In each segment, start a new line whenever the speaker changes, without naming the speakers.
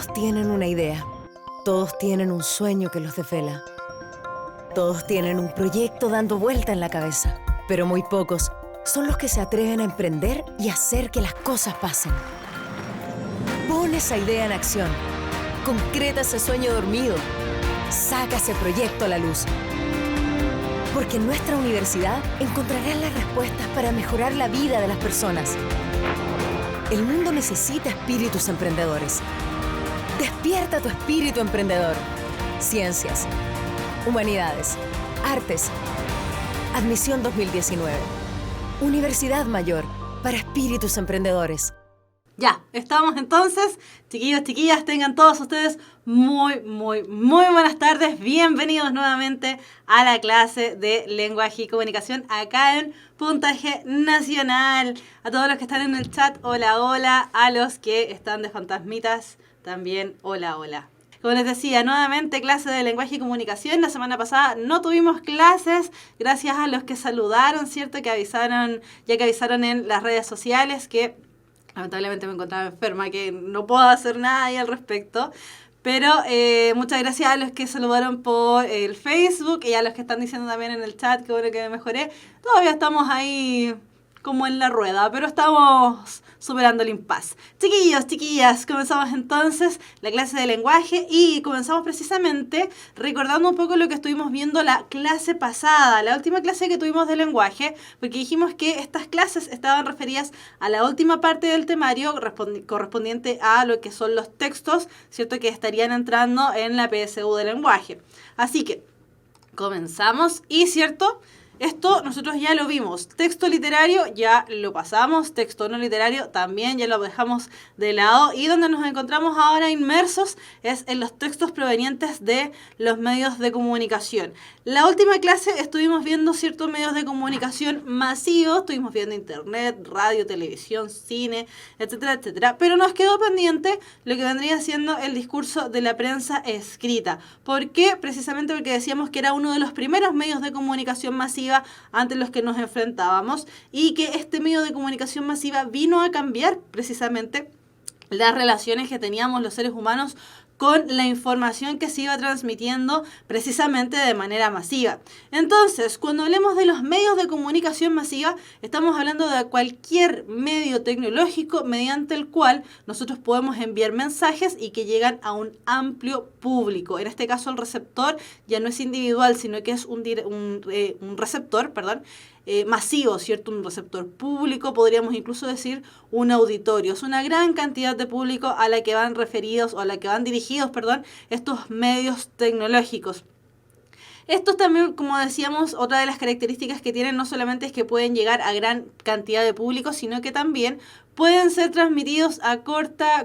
Todos tienen una idea. Todos tienen un sueño que los desvela. Todos tienen un proyecto dando vuelta en la cabeza. Pero muy pocos son los que se atreven a emprender y hacer que las cosas pasen. Pon esa idea en acción. Concreta ese sueño dormido. Saca ese proyecto a la luz. Porque en nuestra universidad encontrarás las respuestas para mejorar la vida de las personas. El mundo necesita espíritus emprendedores. Despierta tu espíritu emprendedor. Ciencias, humanidades, artes. Admisión 2019. Universidad Mayor para espíritus emprendedores.
Ya, estamos entonces. Chiquillos, chiquillas, tengan todos ustedes muy buenas tardes. Bienvenidos nuevamente a la clase de lenguaje y comunicación acá en Puntaje Nacional. A todos los que están en el chat, hola, hola. A los que están de fantasmitas, también hola, hola. Como les decía, nuevamente clase de lenguaje y comunicación. La semana pasada no tuvimos clases, gracias a los que saludaron, ¿cierto? Que avisaron, ya que avisaron en las redes sociales que lamentablemente me encontraba enferma, que no puedo hacer nada ahí al respecto. Pero muchas gracias a los que saludaron por el Facebook y a los que están diciendo también en el chat que bueno que me mejoré. Todavía estamos ahí como en la rueda, pero estamos superando el impasse. Chiquillos, chiquillas, comenzamos entonces la clase de lenguaje y comenzamos precisamente recordando un poco lo que estuvimos viendo la clase pasada, la última clase que tuvimos de lenguaje, porque dijimos que estas clases estaban referidas a la última parte del temario correspondiente a lo que son los textos, ¿cierto? Que estarían entrando en la PSU de lenguaje. Así que comenzamos y, ¿cierto? Esto nosotros ya lo vimos. Texto literario ya lo pasamos. Texto no literario también ya lo dejamos de lado. Y donde nos encontramos ahora inmersos es en los textos provenientes de los medios de comunicación. La última clase estuvimos viendo ciertos medios de comunicación masivos. Estuvimos viendo internet, radio, televisión, cine, etcétera, etcétera. Pero nos quedó pendiente lo que vendría siendo el discurso de la prensa escrita. ¿Por qué? Precisamente porque decíamos que era uno de los primeros medios de comunicación masiva ante los que nos enfrentábamos y que este medio de comunicación masiva vino a cambiar precisamente las relaciones que teníamos los seres humanos con la información que se iba transmitiendo precisamente de manera masiva. Entonces, cuando hablemos de los medios de comunicación masiva, estamos hablando de cualquier medio tecnológico mediante el cual nosotros podemos enviar mensajes y que llegan a un amplio público. En este caso, el receptor ya no es individual, sino que es un receptor, masivo, ¿cierto? Un receptor público, podríamos incluso decir un auditorio. Es una gran cantidad de público a la que van referidos o a la que van dirigidos, estos medios tecnológicos. Estos también, como decíamos, otra de las características que tienen no solamente es que pueden llegar a gran cantidad de público, sino que también pueden ser transmitidos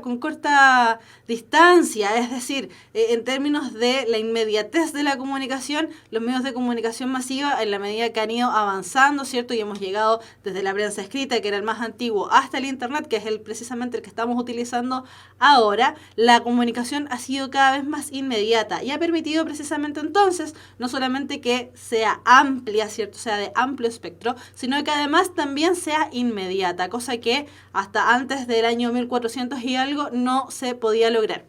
con corta distancia, es decir, en términos de la inmediatez de la comunicación, los medios de comunicación masiva, en la medida que han ido avanzando, ¿cierto? Y hemos llegado desde la prensa escrita, que era el más antiguo, hasta el internet, que es precisamente el que estamos utilizando ahora, la comunicación ha sido cada vez más inmediata y ha permitido precisamente entonces no solamente que sea amplia, ¿cierto? Sea de amplio espectro, sino que además también sea inmediata, cosa que hasta antes del año 1400 y algo no se podía lograr.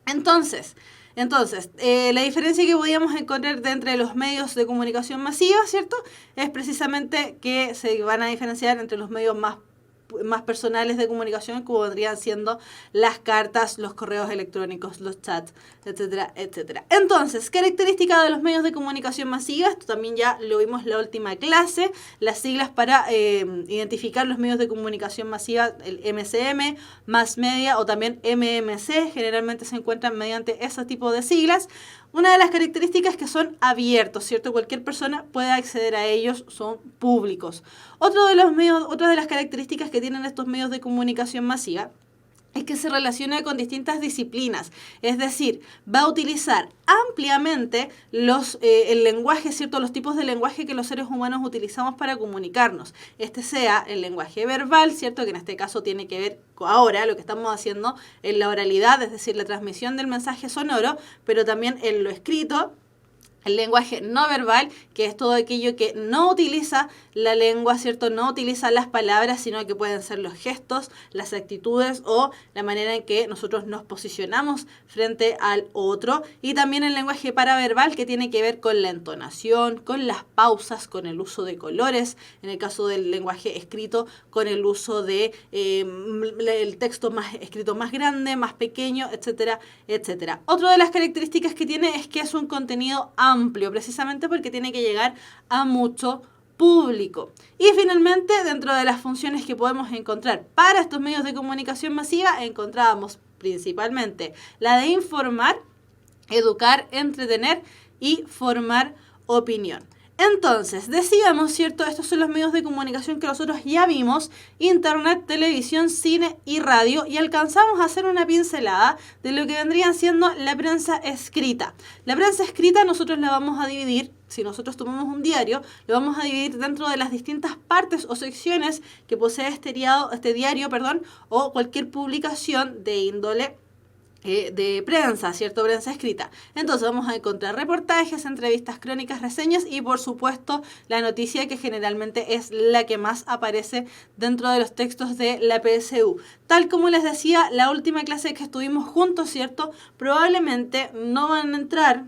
Entonces, la diferencia que podíamos encontrar entre los medios de comunicación masiva, ¿cierto? Es precisamente que se van a diferenciar entre los medios más personales de comunicación, como vendrían siendo las cartas, los correos electrónicos, los chats, etcétera, etcétera. Entonces, características de los medios de comunicación masiva, esto también ya lo vimos en la última clase, las siglas para identificar los medios de comunicación masiva, el MCM, Mass Media o también MMC, generalmente se encuentran mediante ese tipo de siglas. Una de las características es que son abiertos, ¿cierto? Cualquier persona puede acceder a ellos, son públicos. Otra de las características que tienen estos medios de comunicación masiva es que se relaciona con distintas disciplinas, es decir, va a utilizar ampliamente el lenguaje, ¿cierto? Los tipos de lenguaje que los seres humanos utilizamos para comunicarnos. Este sea el lenguaje verbal, ¿cierto? Que en este caso tiene que ver ahora lo que estamos haciendo en la oralidad, es decir, la transmisión del mensaje sonoro, pero también en lo escrito, el lenguaje no verbal, que es todo aquello que no utiliza la lengua, ¿cierto? No utiliza las palabras, sino que pueden ser los gestos, las actitudes o la manera en que nosotros nos posicionamos frente al otro. Y también el lenguaje paraverbal, que tiene que ver con la entonación, con las pausas, con el uso de colores. En el caso del lenguaje escrito, con el uso de el texto más escrito más grande, más pequeño, etcétera, etcétera. Otra de las características que tiene es que es un contenido amplio, precisamente porque tiene que llegar a mucho público. Y finalmente, dentro de las funciones que podemos encontrar para estos medios de comunicación masiva, encontrábamos principalmente la de informar, educar, entretener y formar opinión. Entonces, decíamos, ¿cierto? Estos son los medios de comunicación que nosotros ya vimos: internet, televisión, cine y radio, y alcanzamos a hacer una pincelada de lo que vendrían siendo la prensa escrita. La prensa escrita nosotros la vamos a dividir, si nosotros tomamos un diario, lo vamos a dividir dentro de las distintas partes o secciones que posee este diario, o cualquier publicación de índole de prensa, ¿cierto? Prensa escrita. Entonces vamos a encontrar reportajes, entrevistas, crónicas, reseñas y por supuesto la noticia, que generalmente es la que más aparece dentro de los textos de la PSU. Tal como les decía, la última clase que estuvimos juntos, ¿cierto? Probablemente no van a entrar,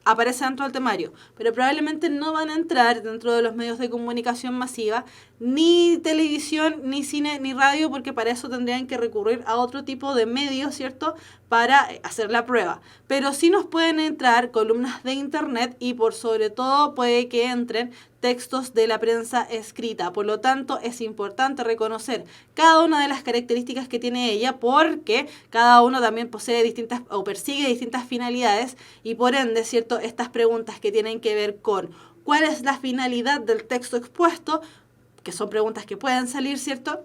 aparece dentro del temario, pero probablemente no van a entrar dentro de los medios de comunicación masiva, ni televisión, ni cine, ni radio, porque para eso tendrían que recurrir a otro tipo de medios, ¿cierto?, para hacer la prueba. Pero sí nos pueden entrar columnas de internet y por sobre todo puede que entren textos de la prensa escrita. Por lo tanto, es importante reconocer cada una de las características que tiene ella, porque cada uno también posee distintas o persigue distintas finalidades, y por ende, ¿cierto?, estas preguntas que tienen que ver con cuál es la finalidad del texto expuesto, que son preguntas que pueden salir, ¿cierto?,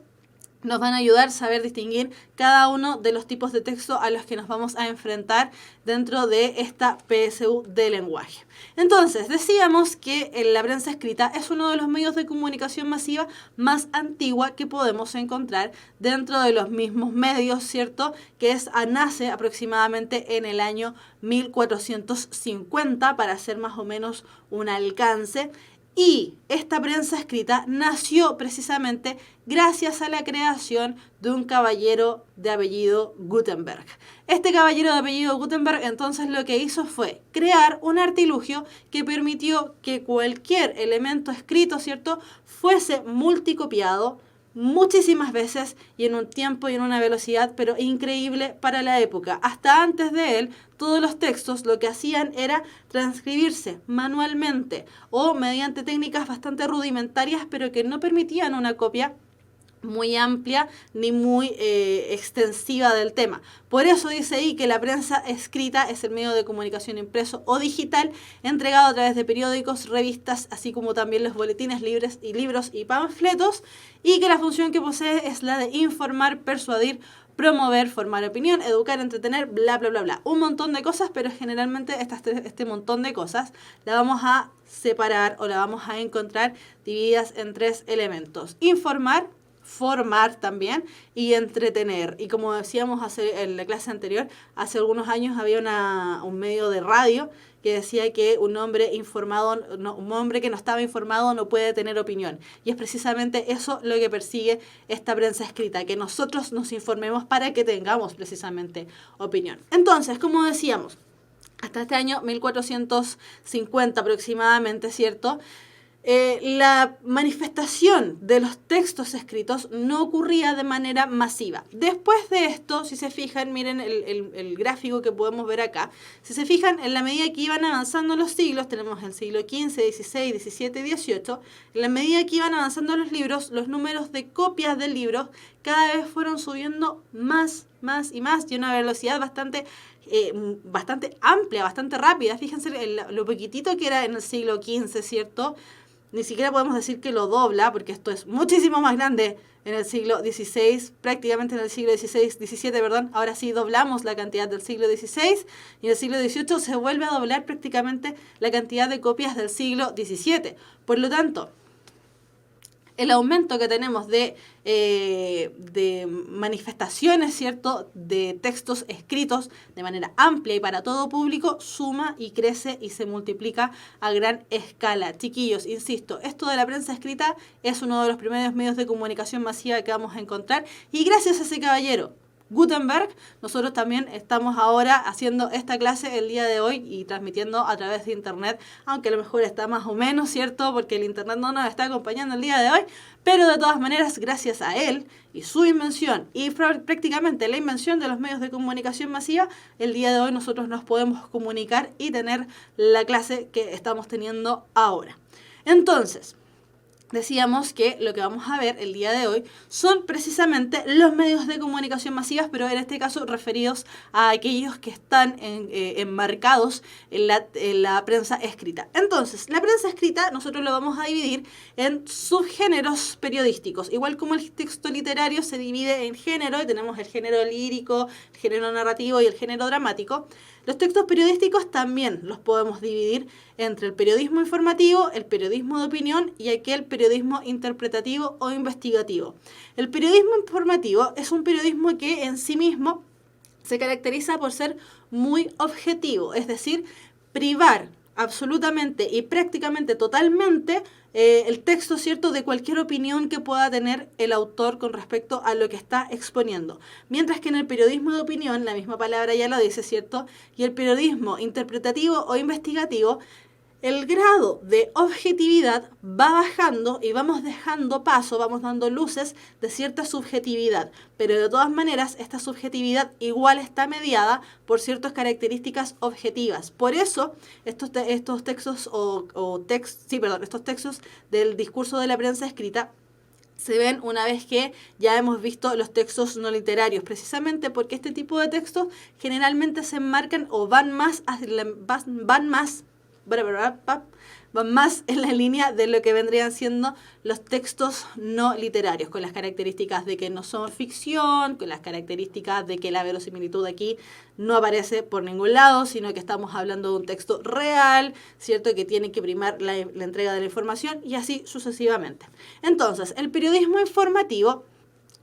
nos van a ayudar a saber distinguir cada uno de los tipos de texto a los que nos vamos a enfrentar dentro de esta PSU de lenguaje. Entonces, decíamos que la prensa escrita es uno de los medios de comunicación masiva más antigua que podemos encontrar dentro de los mismos medios, ¿cierto?, que nace aproximadamente en el año 1450, para hacer más o menos un alcance. Y esta prensa escrita nació precisamente gracias a la creación de un caballero de apellido Gutenberg. Este caballero de apellido Gutenberg entonces lo que hizo fue crear un artilugio que permitió que cualquier elemento escrito, ¿cierto?, fuese multicopiado muchísimas veces y en un tiempo y en una velocidad pero increíble para la época. Hasta antes de él, todos los textos lo que hacían era transcribirse manualmente o mediante técnicas bastante rudimentarias, pero que no permitían una copia muy amplia ni muy extensiva del tema. Por eso dice ahí que la prensa escrita es el medio de comunicación impreso o digital entregado a través de periódicos, revistas, así como también los boletines, libros y panfletos, y que la función que posee es la de informar, persuadir, promover, formar opinión, educar, entretener, bla, bla, bla, bla. Un montón de cosas, pero generalmente este montón de cosas la vamos a separar o la vamos a encontrar divididas en 3 elementos: informar, formar también y entretener. Y como decíamos en la clase anterior, hace algunos años había un medio de radio que decía que un hombre que no estaba informado no puede tener opinión. Y es precisamente eso lo que persigue esta prensa escrita, que nosotros nos informemos para que tengamos precisamente opinión. Entonces, como decíamos, hasta este año 1450 aproximadamente, ¿cierto?, la manifestación de los textos escritos no ocurría de manera masiva. Después de esto, si se fijan, miren el gráfico que podemos ver acá. Si se fijan, en la medida que iban avanzando los siglos, tenemos el siglo XV, XVI, XVII y XVIII, en la medida que iban avanzando los libros, los números de copias del libro cada vez fueron subiendo más y más, y a una velocidad bastante amplia, bastante rápida. Fíjense lo poquitito que era en el siglo XV, ¿cierto? Ni siquiera podemos decir que lo dobla, porque esto es muchísimo más grande en el siglo XVI, prácticamente en el siglo XVII, ahora sí doblamos la cantidad del siglo XVI, y en el siglo XVIII se vuelve a doblar prácticamente la cantidad de copias del siglo XVII. Por lo tanto, el aumento que tenemos de manifestaciones, ¿cierto?, de textos escritos de manera amplia y para todo público, suma y crece y se multiplica a gran escala. Chiquillos, insisto, esto de la prensa escrita es uno de los primeros medios de comunicación masiva que vamos a encontrar, y gracias a ese caballero, Gutenberg, nosotros también estamos ahora haciendo esta clase el día de hoy y transmitiendo a través de internet, aunque a lo mejor está más o menos, ¿cierto? Porque el internet no nos está acompañando el día de hoy, pero de todas maneras, gracias a él y su invención y prácticamente la invención de los medios de comunicación masiva, el día de hoy nosotros nos podemos comunicar y tener la clase que estamos teniendo ahora. Entonces, decíamos que lo que vamos a ver el día de hoy son precisamente los medios de comunicación masivas, pero en este caso referidos a aquellos que están enmarcados en la prensa escrita. Entonces, la prensa escrita nosotros lo vamos a dividir en subgéneros periodísticos. Igual como el texto literario se divide en género, y tenemos el género lírico, el género narrativo y el género dramático, los textos periodísticos también los podemos dividir entre el periodismo informativo, el periodismo de opinión y aquel periodismo interpretativo o investigativo. El periodismo informativo es un periodismo que en sí mismo se caracteriza por ser muy objetivo, es decir, privar absolutamente y prácticamente totalmente el texto, ¿cierto?, de cualquier opinión que pueda tener el autor con respecto a lo que está exponiendo. Mientras que en el periodismo de opinión, la misma palabra ya lo dice, ¿cierto?, y el periodismo interpretativo o investigativo, el grado de objetividad va bajando y vamos dejando paso, vamos dando luces de cierta subjetividad, pero de todas maneras esta subjetividad igual está mediada por ciertas características objetivas. Por eso estos textos estos textos del discurso de la prensa escrita se ven una vez que ya hemos visto los textos no literarios, precisamente porque este tipo de textos generalmente se enmarcan o van más en la línea de lo que vendrían siendo los textos no literarios, con las características de que no son ficción, con las características de que la verosimilitud aquí no aparece por ningún lado, sino que estamos hablando de un texto real, ¿cierto?, que tiene que primar la entrega de la información y así sucesivamente. Entonces, el periodismo informativo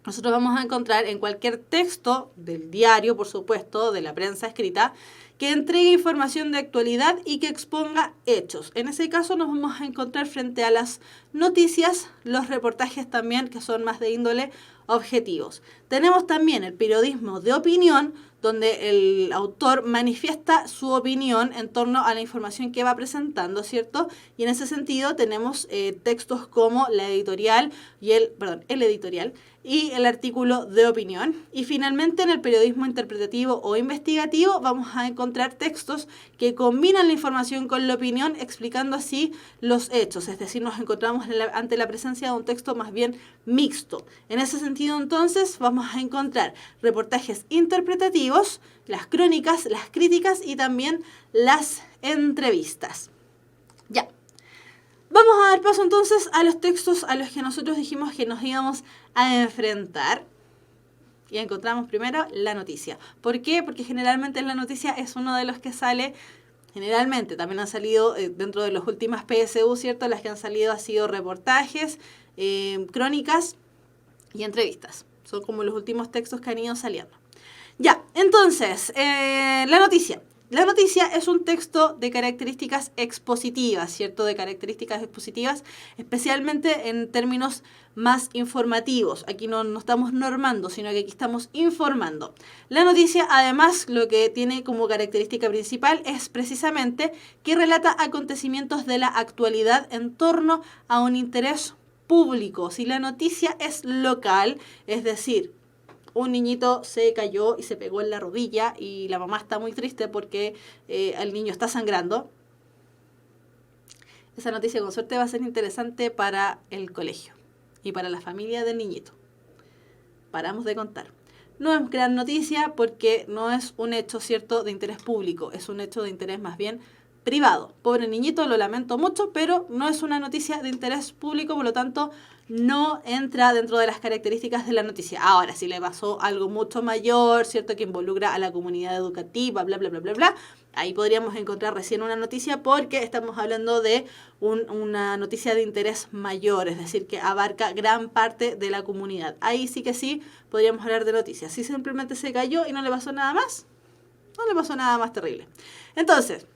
nosotros vamos a encontrar en cualquier texto del diario, por supuesto, de la prensa escrita, que entregue información de actualidad y que exponga hechos. En ese caso nos vamos a encontrar frente a las noticias, los reportajes también, que son más de índole objetivos. Tenemos también el periodismo de opinión, donde el autor manifiesta su opinión en torno a la información que va presentando, ¿cierto? Y en ese sentido tenemos textos como la editorial y el editorial y el artículo de opinión. Y finalmente en el periodismo interpretativo o investigativo vamos a encontrar textos que combinan la información con la opinión, explicando así los hechos. Es decir, nos encontramos ante la presencia de un texto más bien mixto. En ese sentido, entonces, vamos a encontrar reportajes interpretativos, las crónicas, las críticas y también las entrevistas. Ya. Vamos a dar paso entonces a los textos a los que nosotros dijimos que nos íbamos a enfrentar. Y encontramos primero la noticia. ¿Por qué? Porque generalmente la noticia es uno de los que sale. Generalmente también han salido dentro de las últimas PSU, ¿cierto? Las que han salido han sido reportajes, crónicas y entrevistas. Son como los últimos textos que han ido saliendo. Ya, entonces, la noticia. La noticia es un texto de características expositivas, ¿cierto? De características expositivas, especialmente en términos más informativos. Aquí no estamos normando, sino que aquí estamos informando. La noticia, además, lo que tiene como característica principal es precisamente que relata acontecimientos de la actualidad en torno a un interés público. Si la noticia es local, es decir, un niñito se cayó y se pegó en la rodilla y la mamá está muy triste porque el niño está sangrando, esa noticia con suerte va a ser interesante para el colegio y para la familia del niñito. Paramos de contar. No es gran noticia porque no es un hecho, ¿cierto?, de interés público, es un hecho de interés más bien privado. Pobre niñito, lo lamento mucho, pero no es una noticia de interés público, por lo tanto no entra dentro de las características de la noticia. Ahora, si le pasó algo mucho mayor, ¿cierto? Que involucra a la comunidad educativa, bla, bla, bla, bla, bla, ahí podríamos encontrar recién una noticia porque estamos hablando de una noticia de interés mayor, es decir, que abarca gran parte de la comunidad. Ahí sí que sí podríamos hablar de noticias. Si simplemente se cayó y no le pasó nada más, no le pasó nada más terrible. Entonces,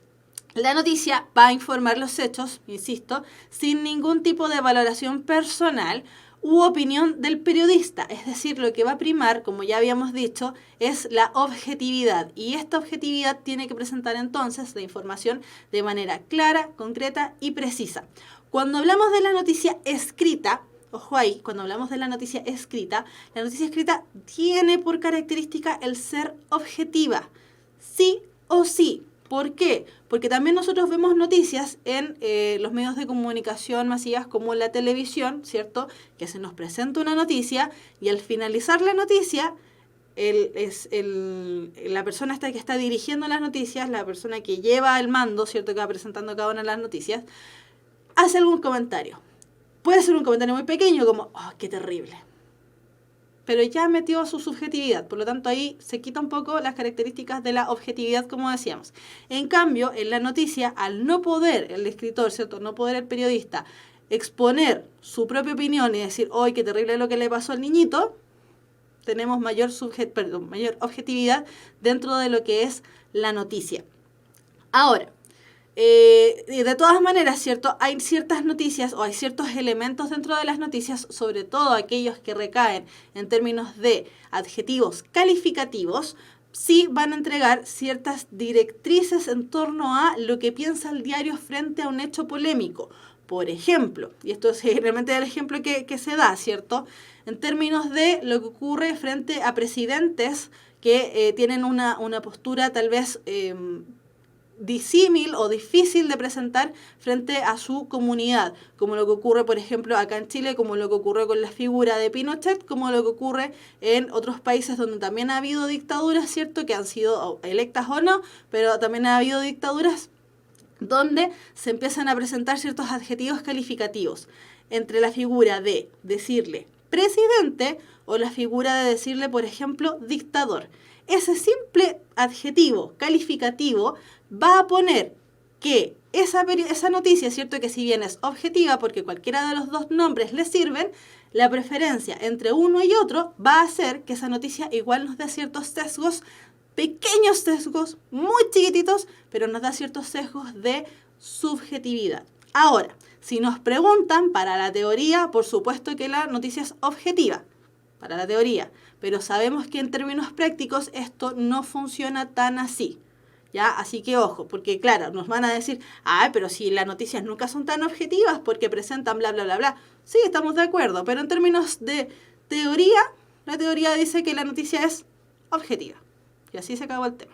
la noticia va a informar los hechos, insisto, sin ningún tipo de valoración personal u opinión del periodista. Es decir, lo que va a primar, como ya habíamos dicho, es la objetividad. Y esta objetividad tiene que presentar entonces la información de manera clara, concreta y precisa. Cuando hablamos de la noticia escrita, ojo ahí, cuando hablamos de la noticia escrita tiene por característica el ser objetiva. Sí o sí. ¿Por qué? Porque también nosotros vemos noticias en los medios de comunicación masivas como la televisión, ¿cierto? Que se nos presenta una noticia y al finalizar la noticia, la persona esta que está dirigiendo las noticias, la persona que lleva el mando, ¿cierto? Que va presentando cada una de las noticias, hace algún comentario. Puede ser un comentario muy pequeño como, ¡oh, qué terrible! Pero ya metió su subjetividad, por lo tanto ahí se quita un poco las características de la objetividad, como decíamos. En cambio, en la noticia, al no poder el escritor, ¿cierto? No poder el periodista exponer su propia opinión y decir, ¡ay, qué terrible lo que le pasó al niñito!, tenemos mayor objetividad dentro de lo que es la noticia. Ahora, de todas maneras, ¿cierto? Hay ciertas noticias o hay ciertos elementos dentro de las noticias, sobre todo aquellos que recaen en términos de adjetivos calificativos, sí van a entregar ciertas directrices en torno a lo que piensa el diario frente a un hecho polémico. Por ejemplo, y esto es realmente el ejemplo que se da, ¿cierto? En términos de lo que ocurre frente a presidentes que tienen una postura tal vez disímil o difícil de presentar frente a su comunidad, como lo que ocurre, por ejemplo, acá en Chile, como lo que ocurre con la figura de Pinochet, como lo que ocurre en otros países donde también ha habido dictaduras, ¿cierto?, que han sido electas o no, pero también ha habido dictaduras donde se empiezan a presentar ciertos adjetivos calificativos entre la figura de decirle presidente o la figura de decirle, por ejemplo, dictador. Ese simple adjetivo calificativo va a poner que esa noticia, ¿cierto?, que si bien es objetiva, porque cualquiera de los dos nombres le sirven, la preferencia entre uno y otro va a hacer que esa noticia igual nos dé ciertos sesgos, pequeños sesgos, muy chiquititos, pero nos da ciertos sesgos de subjetividad. Ahora, si nos preguntan para la teoría, por supuesto que la noticia es objetiva, para la teoría, pero sabemos que en términos prácticos esto no funciona tan así, ¿ya? Así que ojo, porque claro, nos van a decir, pero si las noticias nunca son tan objetivas porque presentan bla, bla, bla, bla. Sí, estamos de acuerdo, pero en términos de teoría, la teoría dice que la noticia es objetiva. Y así se acabó el tema.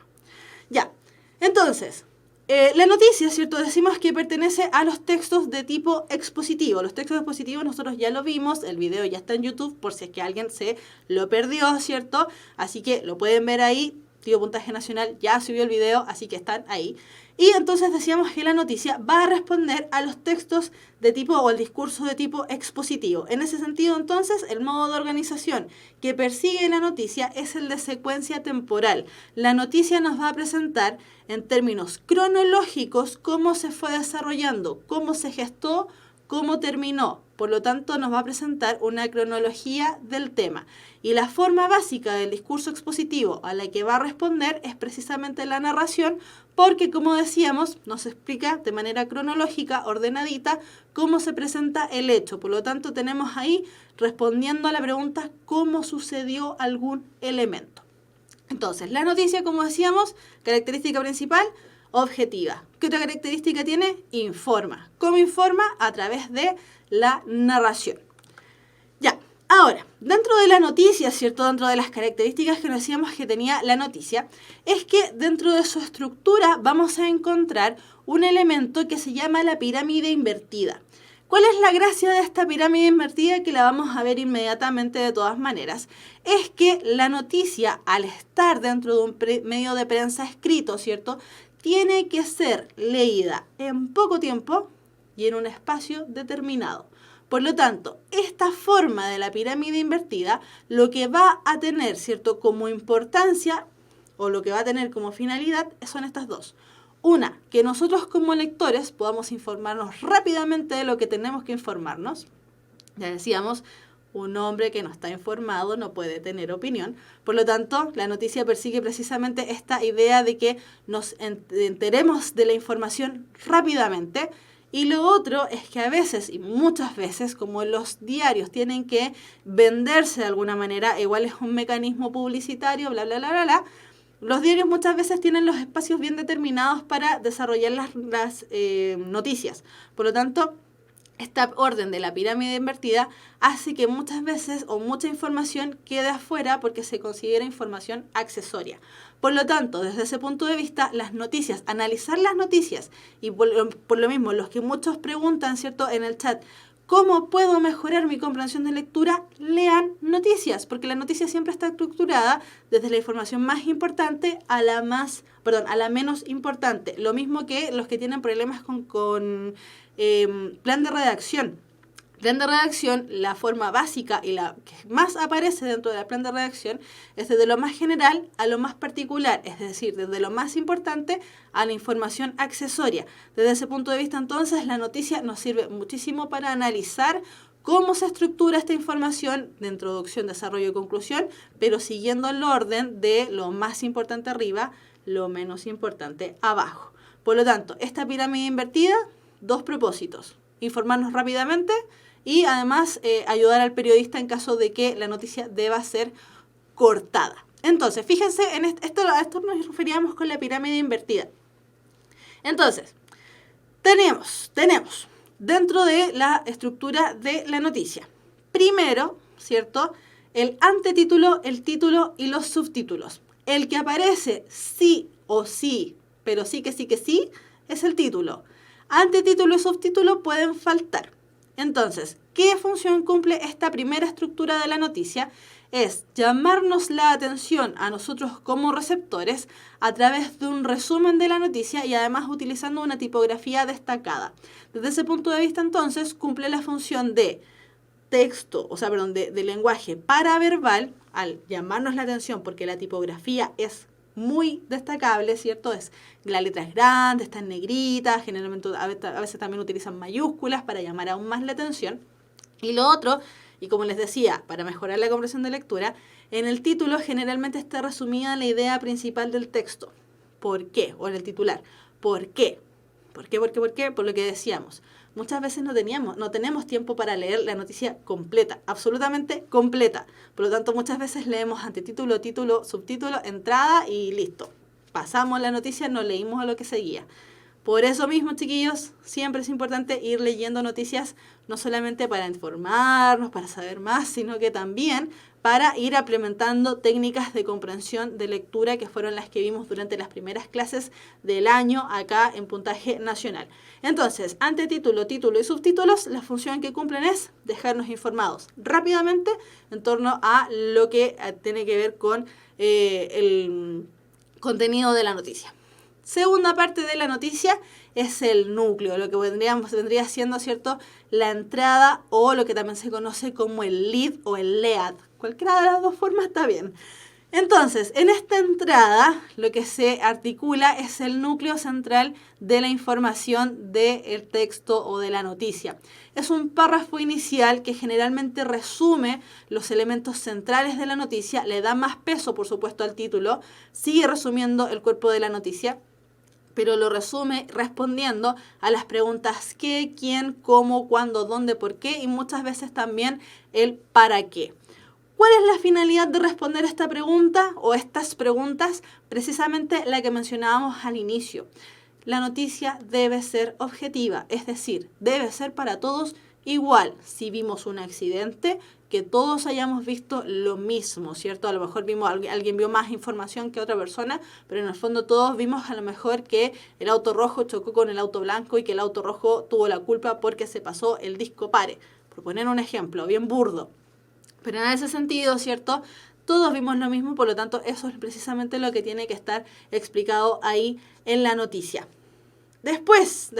Ya, entonces, la noticia, ¿cierto? Decimos que pertenece a los textos de tipo expositivo. Los textos expositivos nosotros ya lo vimos, el video ya está en YouTube por si es que alguien se lo perdió, ¿cierto? Así que lo pueden ver ahí. Tío Puntaje Nacional ya subió el video, así que están ahí. Y entonces decíamos que la noticia va a responder a los textos de tipo o el discurso de tipo expositivo. En ese sentido, entonces, el modo de organización que persigue la noticia es el de secuencia temporal. La noticia nos va a presentar en términos cronológicos cómo se fue desarrollando, cómo se gestó, cómo terminó. Por lo tanto, nos va a presentar una cronología del tema. Y la forma básica del discurso expositivo a la que va a responder es precisamente la narración, porque, como decíamos, nos explica de manera cronológica, ordenadita, cómo se presenta el hecho. Por lo tanto, tenemos ahí, respondiendo a la pregunta, ¿cómo sucedió algún elemento? Entonces, la noticia, como decíamos, característica principal, objetiva. ¿Qué otra característica tiene? Informa. ¿Cómo informa? A través de la narración. Ya, ahora, dentro de la noticia, ¿cierto? Dentro de las características que decíamos que tenía la noticia, es que dentro de su estructura vamos a encontrar un elemento que se llama la pirámide invertida. ¿Cuál es la gracia de esta pirámide invertida? Que la vamos a ver inmediatamente de todas maneras. Es que la noticia, al estar dentro de un medio de prensa escrito, ¿cierto?, tiene que ser leída en poco tiempo y en un espacio determinado. Por lo tanto, esta forma de la pirámide invertida lo que va a tener, ¿cierto?, como importancia o lo que va a tener como finalidad son estas dos. Una, que nosotros como lectores podamos informarnos rápidamente de lo que tenemos que informarnos. Ya decíamos, un hombre que no está informado no puede tener opinión. Por lo tanto, la noticia persigue precisamente esta idea de que nos enteremos de la información rápidamente. Y lo otro es que a veces, y muchas veces, como los diarios tienen que venderse de alguna manera, igual es un mecanismo publicitario, bla, bla, bla, bla, bla, los diarios muchas veces tienen los espacios bien determinados para desarrollar las noticias. Por lo tanto, esta orden de la pirámide invertida hace que muchas veces o mucha información quede afuera porque se considera información accesoria. Por lo tanto, desde ese punto de vista, las noticias, analizar las noticias y por lo mismo, los que muchos preguntan, ¿cierto?, en el chat, ¿cómo puedo mejorar mi comprensión de lectura? Lean noticias, porque la noticia siempre está estructurada desde la información más importante a la menos importante. Lo mismo que los que tienen problemas con plan de redacción. Plan de redacción, la forma básica y la que más aparece dentro del plan de redacción es desde lo más general a lo más particular, es decir, desde lo más importante a la información accesoria. Desde ese punto de vista, entonces, la noticia nos sirve muchísimo para analizar cómo se estructura esta información de introducción, desarrollo y conclusión, pero siguiendo el orden de lo más importante arriba, lo menos importante abajo. Por lo tanto, esta pirámide invertida, dos propósitos: informarnos rápidamente y además ayudar al periodista en caso de que la noticia deba ser cortada. Entonces, fíjense, a esto nos referíamos con la pirámide invertida. Entonces, tenemos dentro de la estructura de la noticia, primero, ¿cierto?, el antetítulo, el título y los subtítulos. El que aparece sí o sí, pero sí que sí, es el título. Antetítulo y subtítulo pueden faltar. Entonces, ¿qué función cumple esta primera estructura de la noticia? Es llamarnos la atención a nosotros como receptores a través de un resumen de la noticia y además utilizando una tipografía destacada. Desde ese punto de vista, entonces, cumple la función de de lenguaje paraverbal al llamarnos la atención, porque la tipografía es muy destacable, ¿cierto? La letra es grande, está en negrita, generalmente a veces también utilizan mayúsculas para llamar aún más la atención. Y lo otro, y como les decía, para mejorar la comprensión de lectura, en el título generalmente está resumida la idea principal del texto. ¿Por qué? O en el titular. ¿Por qué? ¿Por qué? Por lo que decíamos. Muchas veces no tenemos tiempo para leer la noticia completa, absolutamente completa. Por lo tanto, muchas veces leemos antetítulo, título, subtítulo, entrada y listo. Pasamos la noticia, no leímos a lo que seguía. Por eso mismo, chiquillos, siempre es importante ir leyendo noticias, no solamente para informarnos, para saber más, sino que también para ir implementando técnicas de comprensión de lectura que fueron las que vimos durante las primeras clases del año acá en Puntaje Nacional. Entonces, antetítulo, título y subtítulos, la función que cumplen es dejarnos informados rápidamente en torno a lo que tiene que ver con el contenido de la noticia. Segunda parte de la noticia es el núcleo, lo que vendría siendo, ¿cierto?, la entrada o lo que también se conoce como el lead o el lead. Cualquiera de las dos formas está bien. Entonces, en esta entrada lo que se articula es el núcleo central de la información del texto o de la noticia. Es un párrafo inicial que generalmente resume los elementos centrales de la noticia, le da más peso, por supuesto, al título, sigue resumiendo el cuerpo de la noticia, pero lo resume respondiendo a las preguntas qué, quién, cómo, cuándo, dónde, por qué y muchas veces también el para qué. ¿Cuál es la finalidad de responder esta pregunta o estas preguntas? Precisamente la que mencionábamos al inicio. La noticia debe ser objetiva, es decir, debe ser para todos igual. Si vimos un accidente, que todos hayamos visto lo mismo, ¿cierto? A lo mejor alguien vio más información que otra persona, pero en el fondo todos vimos a lo mejor que el auto rojo chocó con el auto blanco y que el auto rojo tuvo la culpa porque se pasó el disco pare. Por poner un ejemplo bien burdo. Pero en ese sentido, ¿cierto?, todos vimos lo mismo, por lo tanto eso es precisamente lo que tiene que estar explicado ahí en la noticia. Después,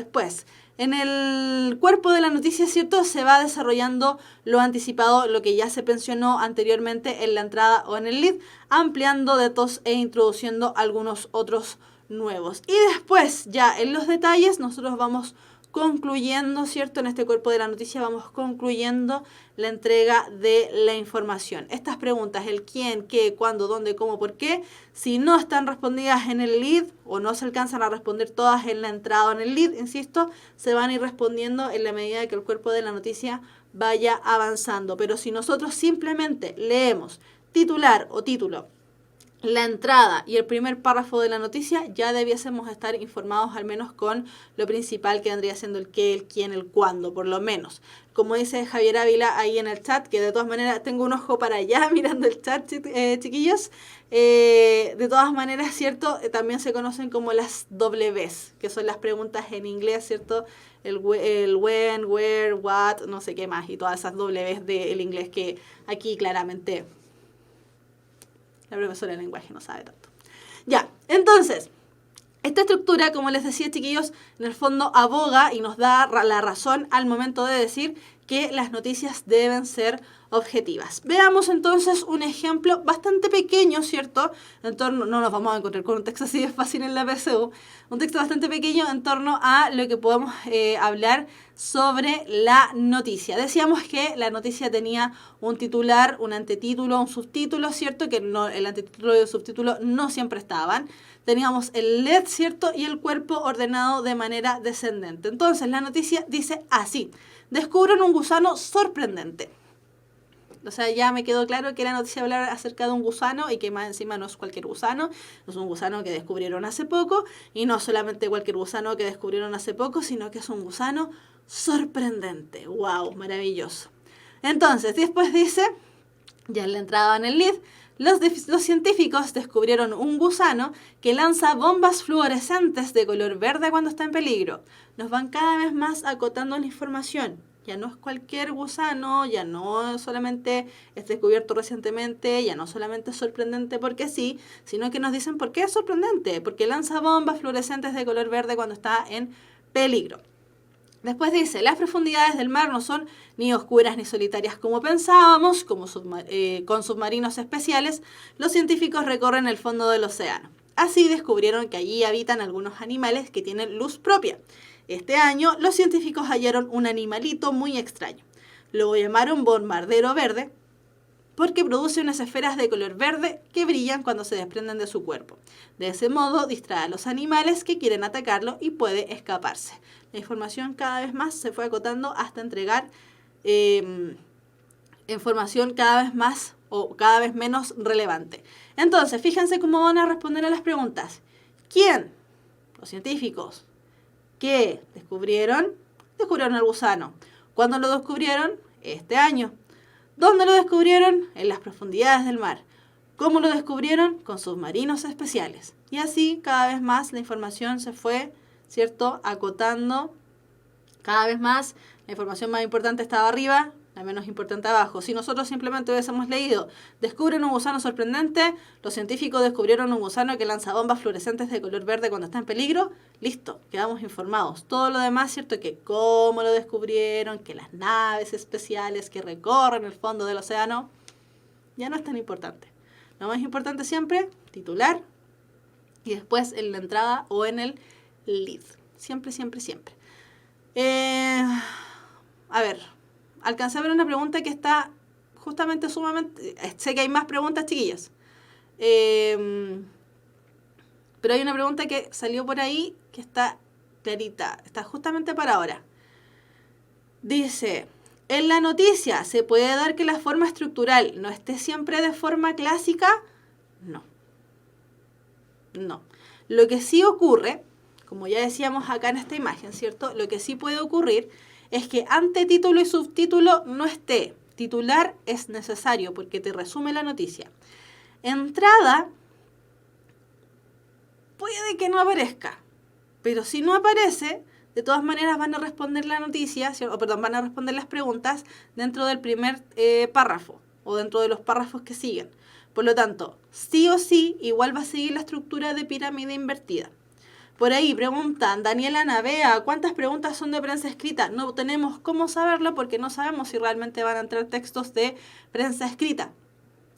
en el cuerpo de la noticia, ¿cierto? Se va desarrollando lo anticipado, lo que ya se mencionó anteriormente en la entrada o en el lead, ampliando datos e introduciendo algunos otros nuevos. Y después, ya en los detalles, nosotros vamos concluyendo, ¿cierto? En este cuerpo de la noticia vamos concluyendo la entrega de la información. Estas preguntas, el quién, qué, cuándo, dónde, cómo, por qué, si no están respondidas en el lead o no se alcanzan a responder todas en la entrada o en el lead, insisto, se van a ir respondiendo en la medida que el cuerpo de la noticia vaya avanzando. Pero si nosotros simplemente leemos titular o título, la entrada y el primer párrafo de la noticia, ya debiésemos estar informados al menos con lo principal que vendría siendo el qué, el quién, el cuándo, por lo menos. Como dice Javier Ávila ahí en el chat, que de todas maneras tengo un ojo para allá mirando el chat, chiquillos. De todas maneras, ¿cierto? También se conocen como las Ws, que son las preguntas en inglés, ¿cierto? El when, where, what, no sé qué más, y todas esas Ws del inglés que aquí claramente la profesora de lenguaje no sabe tanto. Ya, entonces, esta estructura, como les decía, chiquillos, en el fondo aboga y nos da la razón al momento de decir que las noticias deben ser objetivas. Veamos entonces un ejemplo bastante pequeño, ¿cierto? En torno, no nos vamos a encontrar con un texto así de fácil en la PSU, un texto bastante pequeño en torno a lo que podemos hablar sobre la noticia. Decíamos que la noticia tenía un titular, un antetítulo, un subtítulo, ¿cierto? Que no, el antetítulo y el subtítulo no siempre estaban. Teníamos el lead, ¿cierto? Y el cuerpo ordenado de manera descendente. Entonces, la noticia dice así: descubren un gusano sorprendente. O sea, ya me quedó claro que la noticia hablaba acerca de un gusano y que más encima no es cualquier gusano, es un gusano que descubrieron hace poco, y no solamente cualquier gusano que descubrieron hace poco, sino que es un gusano sorprendente. ¡Wow! Maravilloso. Entonces, después dice, ya en la entrada en el lead, los científicos descubrieron un gusano que lanza bombas fluorescentes de color verde cuando está en peligro. Nos van cada vez más acotando la información. Ya no es cualquier gusano, ya no solamente es descubierto recientemente, ya no solamente es sorprendente porque sí, sino que nos dicen por qué es sorprendente, porque lanza bombas fluorescentes de color verde cuando está en peligro. Después dice, las profundidades del mar no son ni oscuras ni solitarias como pensábamos, con submarinos especiales, los científicos recorren el fondo del océano. Así descubrieron que allí habitan algunos animales que tienen luz propia. Este año, los científicos hallaron un animalito muy extraño. Lo llamaron bombardero verde porque produce unas esferas de color verde que brillan cuando se desprenden de su cuerpo. De ese modo, distrae a los animales que quieren atacarlo y puede escaparse. La información cada vez más se fue acotando hasta entregar información cada vez más o cada vez menos relevante. Entonces, fíjense cómo van a responder a las preguntas. ¿Quién? Los científicos. ¿Qué descubrieron? Descubrieron el gusano. ¿Cuándo lo descubrieron? Este año. ¿Dónde lo descubrieron? En las profundidades del mar. ¿Cómo lo descubrieron? Con submarinos especiales. Y así cada vez más la información se fue, ¿cierto?, acotando. Cada vez más la información más importante estaba arriba, la menos importante abajo. Si nosotros simplemente hubiésemos leído, descubren un gusano sorprendente, los científicos descubrieron un gusano que lanza bombas fluorescentes de color verde cuando está en peligro, listo, quedamos informados. Todo lo demás, ¿cierto? Que cómo lo descubrieron, que las naves especiales que recorren el fondo del océano, ya no es tan importante. Lo más importante siempre, titular, y después en la entrada o en el lead. Siempre, siempre, siempre. A ver, alcancé a ver una pregunta que está justamente sumamente... Sé que hay más preguntas, chiquillas. Pero hay una pregunta que salió por ahí que está clarita. Está justamente para ahora. Dice, en la noticia, ¿se puede dar que la forma estructural no esté siempre de forma clásica? No. No. Lo que sí ocurre, como ya decíamos acá en esta imagen, ¿cierto? Lo que sí puede ocurrir es que antetítulo y subtítulo no esté. Titular es necesario porque te resume la noticia. Entrada puede que no aparezca, pero si no aparece, de todas maneras van a responder la noticia, van a responder las preguntas dentro del primer párrafo o dentro de los párrafos que siguen. Por lo tanto, sí o sí, igual va a seguir la estructura de pirámide invertida. Por ahí preguntan, Daniela Navea, ¿cuántas preguntas son de prensa escrita? No tenemos cómo saberlo porque no sabemos si realmente van a entrar textos de prensa escrita,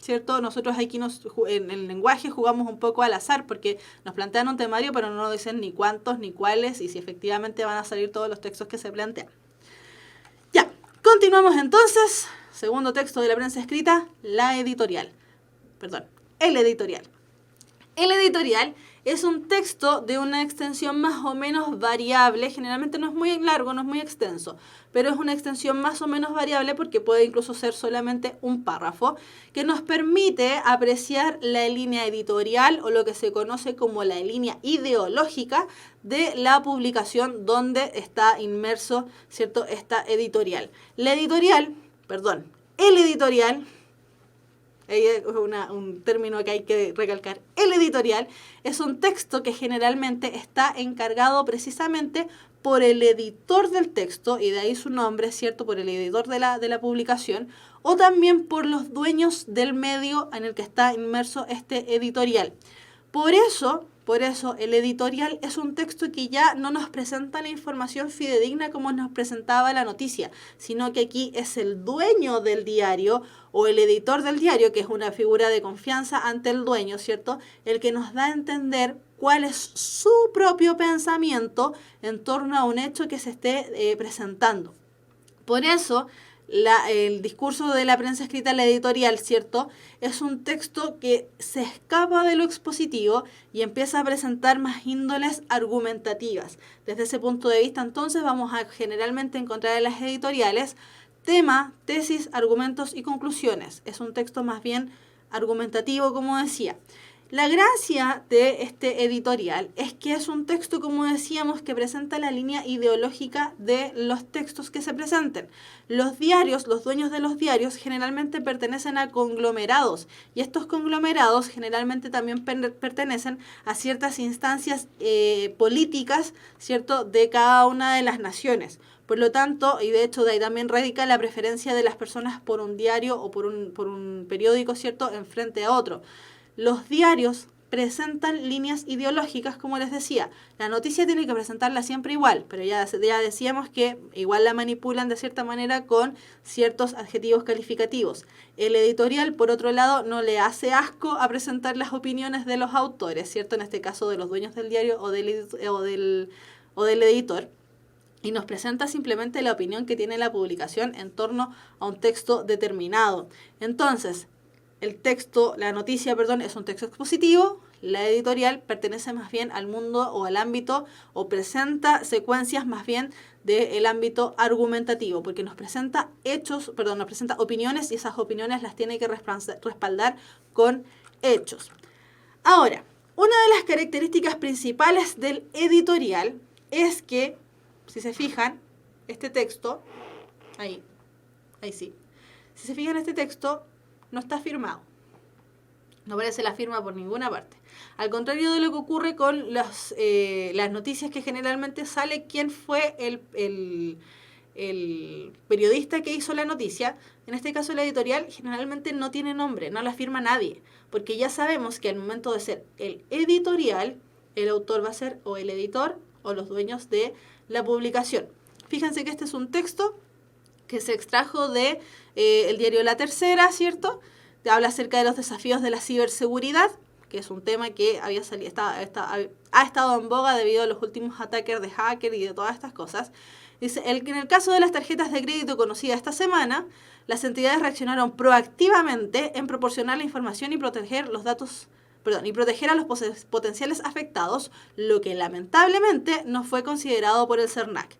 ¿cierto? Nosotros aquí en el lenguaje jugamos un poco al azar porque nos plantean un temario pero no nos dicen ni cuántos ni cuáles y si efectivamente van a salir todos los textos que se plantean. Ya, continuamos entonces. Segundo texto de la prensa escrita, el editorial. El editorial es un texto de una extensión más o menos variable, generalmente no es muy largo, no es muy extenso, pero es una extensión más o menos variable porque puede incluso ser solamente un párrafo, que nos permite apreciar la línea editorial o lo que se conoce como la línea ideológica de la publicación donde está inmerso, ¿cierto?, esta editorial. El editorial es un término que hay que recalcar. El editorial es un texto que generalmente está encargado precisamente por el editor del texto, y de ahí su nombre, ¿cierto?, por el editor de la publicación, o también por los dueños del medio en el que está inmerso este editorial. Por eso, el editorial es un texto que ya no nos presenta la información fidedigna como nos presentaba la noticia, sino que aquí es el dueño del diario o el editor del diario, que es una figura de confianza ante el dueño, ¿cierto?, el que nos da a entender cuál es su propio pensamiento en torno a un hecho que se esté presentando. Por eso, el discurso de la prensa escrita, la editorial, ¿cierto?, es un texto que se escapa de lo expositivo y empieza a presentar más índoles argumentativas. Desde ese punto de vista, entonces, vamos a generalmente encontrar en las editoriales tema, tesis, argumentos y conclusiones. Es un texto más bien argumentativo, como decía. La gracia de este editorial es que es un texto, como decíamos, que presenta la línea ideológica de los textos que se presenten. Los diarios, los dueños de los diarios, generalmente pertenecen a conglomerados, y estos conglomerados generalmente también pertenecen a ciertas instancias políticas, ¿cierto?, de cada una de las naciones. Por lo tanto, y de hecho de ahí también radica la preferencia de las personas por un diario o por un periódico, ¿cierto?, en frente a otro. Los diarios presentan líneas ideológicas, como les decía. La noticia tiene que presentarla siempre igual, pero ya decíamos que igual la manipulan de cierta manera con ciertos adjetivos calificativos. El editorial, por otro lado, no le hace asco a presentar las opiniones de los autores, ¿cierto?, en este caso de los dueños del diario o del editor. Y nos presenta simplemente la opinión que tiene la publicación en torno a un texto determinado. Entonces, la noticia, es un texto expositivo. La editorial pertenece más bien al mundo o al ámbito, o presenta secuencias más bien del ámbito argumentativo, porque nos presenta nos presenta opiniones, y esas opiniones las tiene que respaldar con hechos. Ahora, una de las características principales del editorial es que, si se fijan, este texto, ahí sí, si se fijan, este texto no está firmado. No aparece la firma por ninguna parte. Al contrario de lo que ocurre con las noticias, que generalmente sale quién fue el periodista que hizo la noticia. En este caso, la editorial generalmente no tiene nombre, no la firma nadie, porque ya sabemos que al momento de ser el editorial, el autor va a ser o el editor o los dueños de la publicación. Fíjense que este es un texto que se extrajo de el diario La Tercera, ¿cierto? Habla acerca de los desafíos de la ciberseguridad, que es un tema que ha estado en boga debido a los últimos ataques de hacker y de todas estas cosas. Dice, en el caso de las tarjetas de crédito conocidas esta semana, las entidades reaccionaron proactivamente en proporcionar la información y proteger los datos, y proteger a los potenciales afectados, lo que lamentablemente no fue considerado por el CERNAC.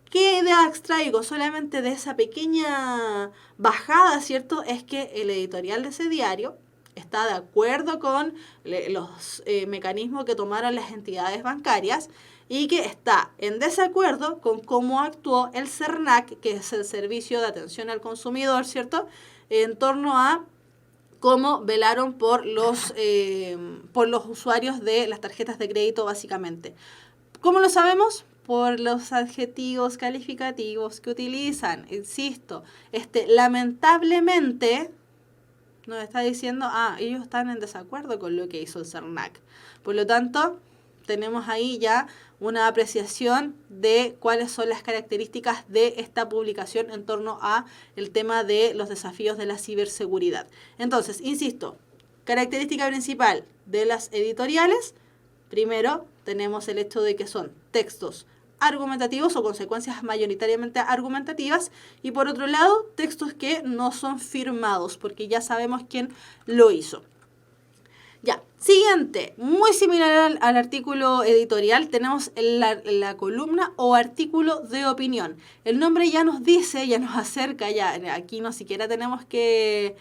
¿Qué idea extraigo solamente de esa pequeña bajada, cierto? Es que el editorial de ese diario está de acuerdo con los mecanismos que tomaron las entidades bancarias, y que está en desacuerdo con cómo actuó el CERNAC, que es el Servicio de Atención al Consumidor, ¿cierto?, en torno a cómo velaron por los usuarios de las tarjetas de crédito, básicamente. ¿Cómo lo sabemos? Por los adjetivos calificativos que utilizan. Insisto, lamentablemente Nos está diciendo, ellos están en desacuerdo con lo que hizo el CERNAC. Por lo tanto, tenemos ahí ya una apreciación de cuáles son las características de esta publicación en torno a el tema de los desafíos de la ciberseguridad. Entonces, insisto, característica principal de las editoriales, primero tenemos el hecho de que son textos argumentativos o consecuencias mayoritariamente argumentativas, y por otro lado, textos que no son firmados, porque ya sabemos quién lo hizo. Ya, siguiente, muy similar al artículo editorial, tenemos la columna o artículo de opinión. El nombre ya nos dice, ya nos acerca, ya aquí no siquiera tenemos que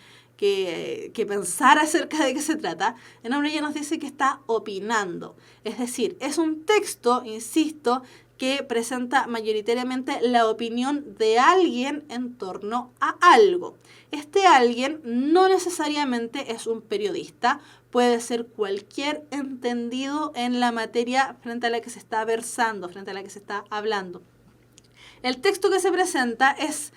pensar acerca de qué se trata. El nombre ya nos dice que está opinando. Es decir, es un texto, insisto, que presenta mayoritariamente la opinión de alguien en torno a algo. Este alguien no necesariamente es un periodista, puede ser cualquier entendido en la materia frente a la que se está versando, frente a la que se está hablando. El texto que se presenta es,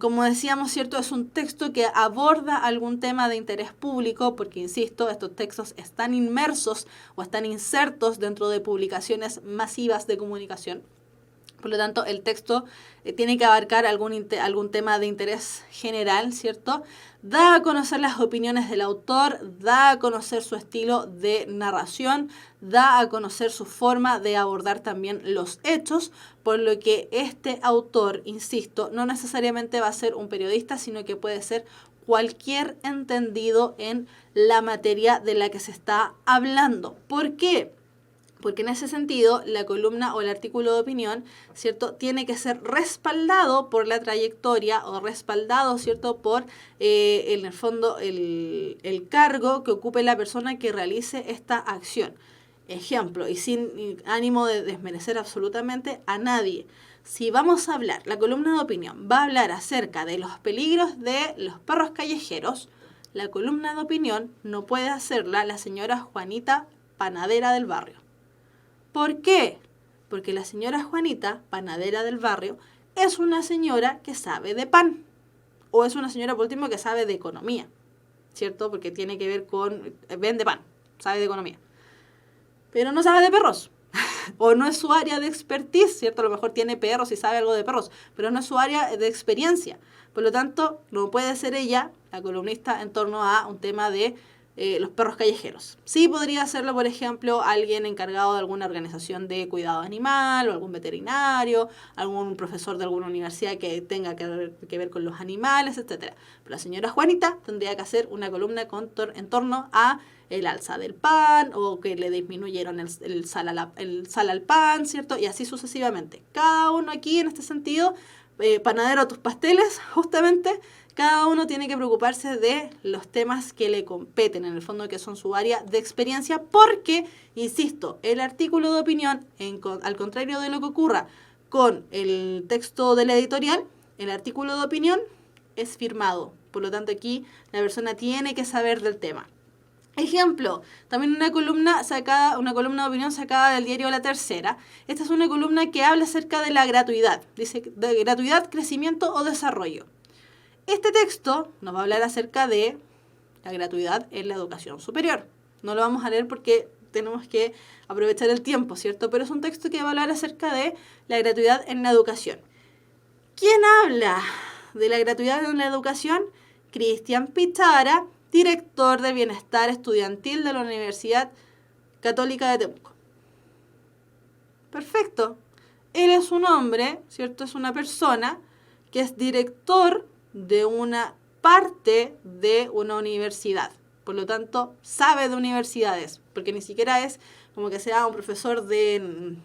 como decíamos, ¿cierto? Es un texto que aborda algún tema de interés público, porque, insisto, estos textos están inmersos o están insertos dentro de publicaciones masivas de comunicación. Por lo tanto, el texto tiene que abarcar algún tema de interés general, ¿cierto? Da a conocer las opiniones del autor, da a conocer su estilo de narración, da a conocer su forma de abordar también los hechos, por lo que este autor, insisto, no necesariamente va a ser un periodista, sino que puede ser cualquier entendido en la materia de la que se está hablando. ¿Por qué? Porque en ese sentido, la columna o el artículo de opinión, ¿cierto?, tiene que ser respaldado por la trayectoria o respaldado, ¿cierto?, por, en el fondo, el cargo que ocupe la persona que realice esta acción. Ejemplo, y sin ánimo de desmerecer absolutamente a nadie. Si vamos a hablar, la columna de opinión va a hablar acerca de los peligros de los perros callejeros, la columna de opinión no puede hacerla la señora Juanita, panadera del barrio. ¿Por qué? Porque la señora Juanita, panadera del barrio, es una señora que sabe de pan. O es una señora, por último, que sabe de economía, ¿cierto? Porque tiene que ver con, vende pan, sabe de economía. Pero no sabe de perros. O no es su área de expertise, ¿cierto? A lo mejor tiene perros y sabe algo de perros, pero no es su área de experiencia. Por lo tanto, no puede ser ella la columnista en torno a un tema de los perros callejeros. Sí podría hacerlo, por ejemplo, alguien encargado de alguna organización de cuidado animal, o algún veterinario, algún profesor de alguna universidad que tenga que ver con los animales, etc. Pero la señora Juanita tendría que hacer una columna en torno a el alza del pan, o que le disminuyeron el sal al pan, ¿cierto? Y así sucesivamente. Cada uno aquí, en este sentido, panadero a tus pasteles, justamente, cada uno tiene que preocuparse de los temas que le competen, en el fondo, que son su área de experiencia, porque, insisto, el artículo de opinión, al contrario de lo que ocurra con el texto de la editorial, el artículo de opinión es firmado. Por lo tanto, aquí la persona tiene que saber del tema. Ejemplo, también una columna de opinión sacada del diario La Tercera. Esta es una columna que habla acerca de la gratuidad. Dice, de gratuidad, crecimiento o desarrollo. Este texto nos va a hablar acerca de la gratuidad en la educación superior. No lo vamos a leer porque tenemos que aprovechar el tiempo, ¿cierto? Pero es un texto que va a hablar acerca de la gratuidad en la educación. ¿Quién habla de la gratuidad en la educación? Cristian Pichara, director de Bienestar Estudiantil de la Universidad Católica de Temuco. Perfecto. Él es un hombre, ¿cierto? Es una persona que es director de una parte de una universidad. Por lo tanto, sabe de universidades, porque ni siquiera es como que sea un profesor de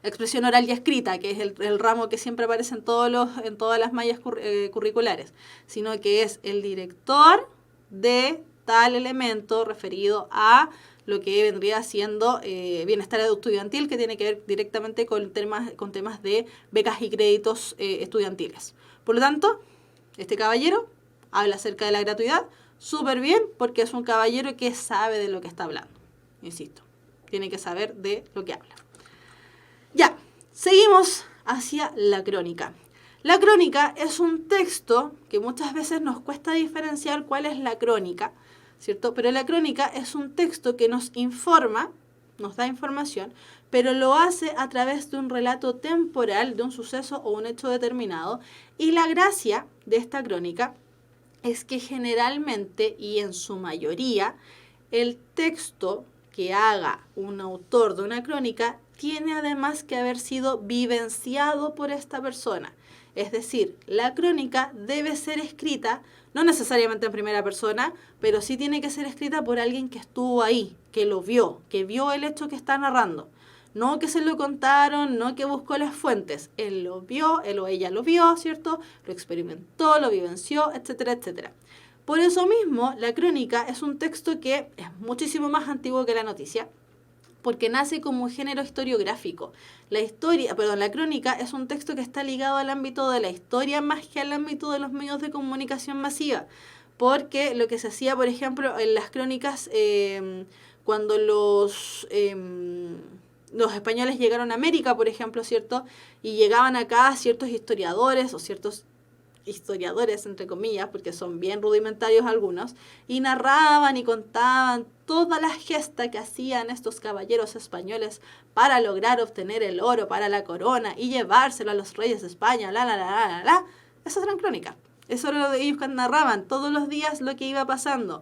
expresión oral y escrita, que es el ramo que siempre aparece en todas las mallas curriculares, sino que es el director de tal elemento referido a lo que vendría siendo bienestar estudiantil, que tiene que ver directamente con temas de becas y créditos estudiantiles. Por lo tanto, este caballero habla acerca de la gratuidad súper bien, porque es un caballero que sabe de lo que está hablando. Insisto, tiene que saber de lo que habla. Ya, seguimos hacia la crónica. La crónica es un texto que muchas veces nos cuesta diferenciar cuál es la crónica, ¿cierto? Pero la crónica es un texto que nos informa, nos da información, pero lo hace a través de un relato temporal de un suceso o un hecho determinado. Y la gracia de esta crónica es que generalmente y en su mayoría el texto que haga un autor de una crónica tiene además que haber sido vivenciado por esta persona. Es decir, la crónica debe ser escrita, no necesariamente en primera persona, pero sí tiene que ser escrita por alguien que estuvo ahí, que lo vio, que vio el hecho que está narrando. No que se lo contaron, no que buscó las fuentes. Él lo vio, él o ella lo vio, ¿cierto? Lo experimentó, lo vivenció, etcétera, etcétera. Por eso mismo, la crónica es un texto que es muchísimo más antiguo que la noticia, porque nace como un género historiográfico. La crónica es un texto que está ligado al ámbito de la historia más que al ámbito de los medios de comunicación masiva, porque lo que se hacía, por ejemplo, en las crónicas, cuando los españoles llegaron a América, por ejemplo, ¿cierto? Y llegaban acá ciertos historiadores o ciertos historiadores, entre comillas, porque son bien rudimentarios algunos, y narraban y contaban toda la gesta que hacían estos caballeros españoles para lograr obtener el oro para la corona y llevárselo a los reyes de España, Esas eran crónicas. Eso era lo de ellos que narraban todos los días lo que iba pasando.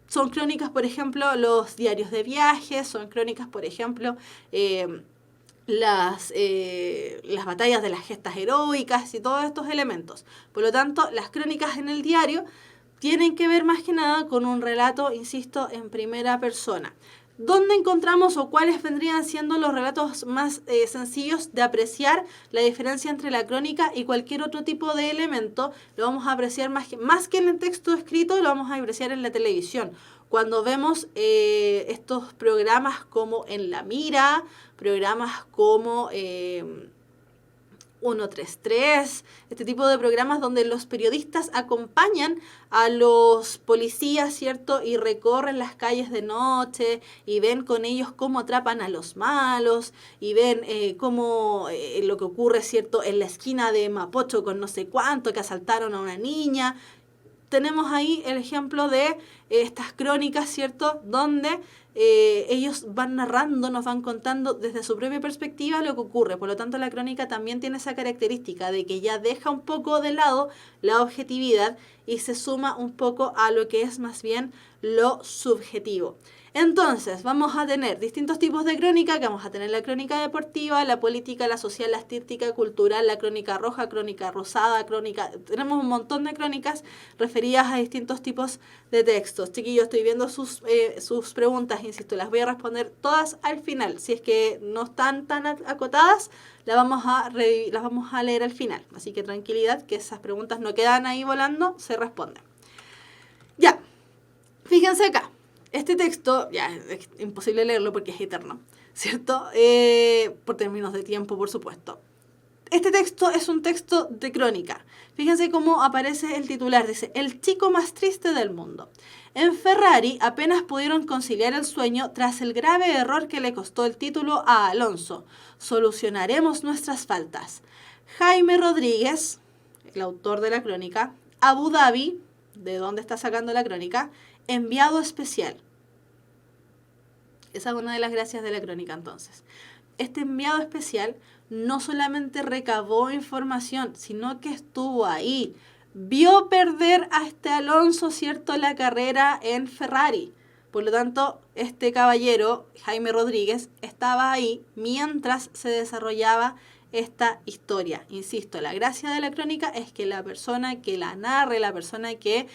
Son crónicas, por ejemplo, los diarios de viajes, son crónicas, por ejemplo, las batallas de las gestas heroicas y todos estos elementos. Por lo tanto, las crónicas en el diario tienen que ver más que nada con un relato, insisto, en primera persona. ¿Dónde encontramos o cuáles vendrían siendo los relatos más sencillos de apreciar la diferencia entre la crónica y cualquier otro tipo de elemento? Lo vamos a apreciar más que en el texto escrito, lo vamos a apreciar en la televisión. Cuando vemos estos programas como En la Mira, programas como 133, este tipo de programas donde los periodistas acompañan a los policías, ¿cierto? Y recorren las calles de noche y ven con ellos cómo atrapan a los malos y ven cómo lo que ocurre, ¿cierto? En la esquina de Mapocho con no sé cuánto, que asaltaron a una niña. Tenemos ahí el ejemplo de estas crónicas, ¿cierto? Donde ellos van narrando, nos van contando desde su propia perspectiva lo que ocurre. Por lo tanto, la crónica también tiene esa característica de que ya deja un poco de lado la objetividad y se suma un poco a lo que es más bien lo subjetivo. Entonces, vamos a tener distintos tipos de crónica, que vamos a tener la crónica deportiva, la política, la social, la artística, cultural, la crónica roja, crónica rosada, tenemos un montón de crónicas referidas a distintos tipos de textos. Chiquillos, estoy viendo sus preguntas, insisto, las voy a responder todas al final. Si es que no están tan acotadas, las vamos a leer al final. Así que tranquilidad, que esas preguntas no quedan ahí volando, se responden. Ya, fíjense acá. Este texto, ya es imposible leerlo porque es eterno, ¿cierto? Por términos de tiempo, por supuesto. Este texto es un texto de crónica. Fíjense cómo aparece el titular. Dice, el chico más triste del mundo. En Ferrari apenas pudieron conciliar el sueño tras el grave error que le costó el título a Alonso. Solucionaremos nuestras faltas. Jaime Rodríguez, el autor de la crónica, Abu Dhabi, de dónde está sacando la crónica, enviado especial. Esa es una de las gracias de la crónica entonces. Este enviado especial no solamente recabó información, sino que estuvo ahí. Vio perder a este Alonso, ¿cierto?, la carrera en Ferrari. Por lo tanto, este caballero, Jaime Rodríguez, estaba ahí mientras se desarrollaba esta historia. Insisto, la gracia de la crónica es que la persona que la narre, la persona que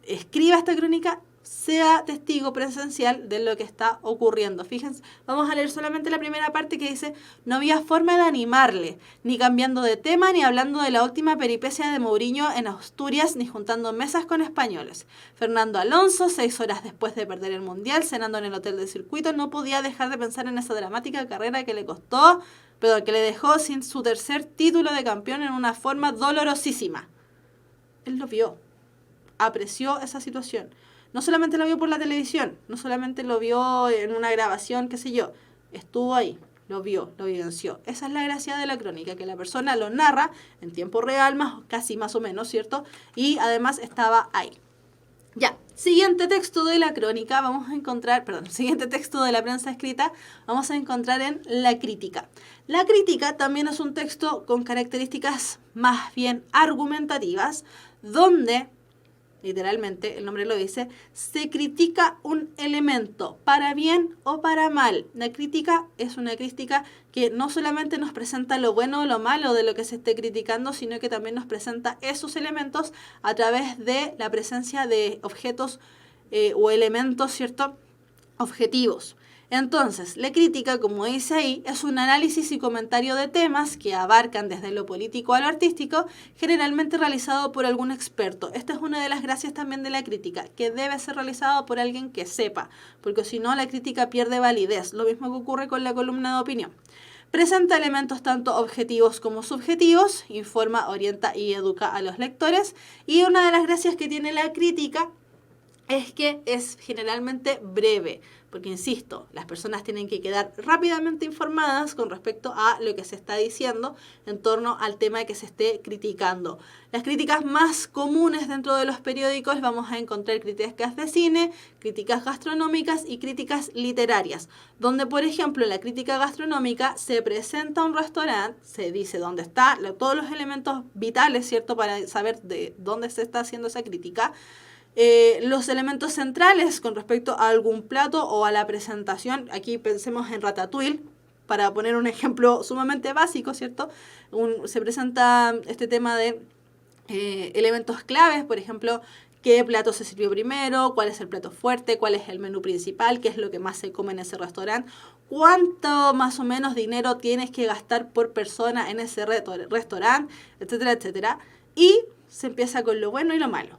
escriba esta crónica, sea testigo presencial de lo que está ocurriendo. Fíjense, vamos a leer solamente la primera parte que dice: no había forma de animarle, ni cambiando de tema, ni hablando de la última peripecia de Mourinho en Asturias, ni juntando mesas con españoles. Fernando Alonso, 6 horas después de perder el Mundial, cenando en el hotel del circuito, no podía dejar de pensar en esa dramática carrera que le dejó sin su tercer título de campeón en una forma dolorosísima. Él lo vio, apreció esa situación. No solamente lo vio por la televisión, no solamente lo vio en una grabación, qué sé yo, estuvo ahí. lo vio, lo vivenció. Esa es la gracia de la crónica, que la persona lo narra en tiempo real, casi más o menos, ¿cierto? Y además estaba ahí. Ya, siguiente texto de la crónica, siguiente texto de la prensa escrita, vamos a encontrar en la crítica. La crítica también es un texto con características más bien argumentativas, donde, literalmente, el nombre lo dice, se critica un elemento, para bien o para mal. La crítica es una crítica que no solamente nos presenta lo bueno o lo malo de lo que se esté criticando, sino que también nos presenta esos elementos a través de la presencia de objetos o elementos, ¿cierto?, objetivos. Entonces, la crítica, como dice ahí, es un análisis y comentario de temas que abarcan desde lo político a lo artístico, generalmente realizado por algún experto. Esta es una de las gracias también de la crítica, que debe ser realizado por alguien que sepa, porque si no, la crítica pierde validez. Lo mismo que ocurre con la columna de opinión. Presenta elementos tanto objetivos como subjetivos, informa, orienta y educa a los lectores. Y una de las gracias que tiene la crítica es que es generalmente breve, porque insisto, las personas tienen que quedar rápidamente informadas con respecto a lo que se está diciendo en torno al tema que se esté criticando. Las críticas más comunes dentro de los periódicos vamos a encontrar críticas de cine, críticas gastronómicas y críticas literarias, donde por ejemplo en la crítica gastronómica se presenta un restaurante, se dice dónde está, todos los elementos vitales, ¿cierto?, para saber de dónde se está haciendo esa crítica. Los elementos centrales con respecto a algún plato o a la presentación, aquí pensemos en Ratatouille, para poner un ejemplo sumamente básico, ¿cierto? Se presenta este tema de elementos claves, por ejemplo, qué plato se sirvió primero, cuál es el plato fuerte, cuál es el menú principal, qué es lo que más se come en ese restaurante, cuánto más o menos dinero tienes que gastar por persona en ese restaurante, etcétera, etcétera. Y se empieza con lo bueno y lo malo.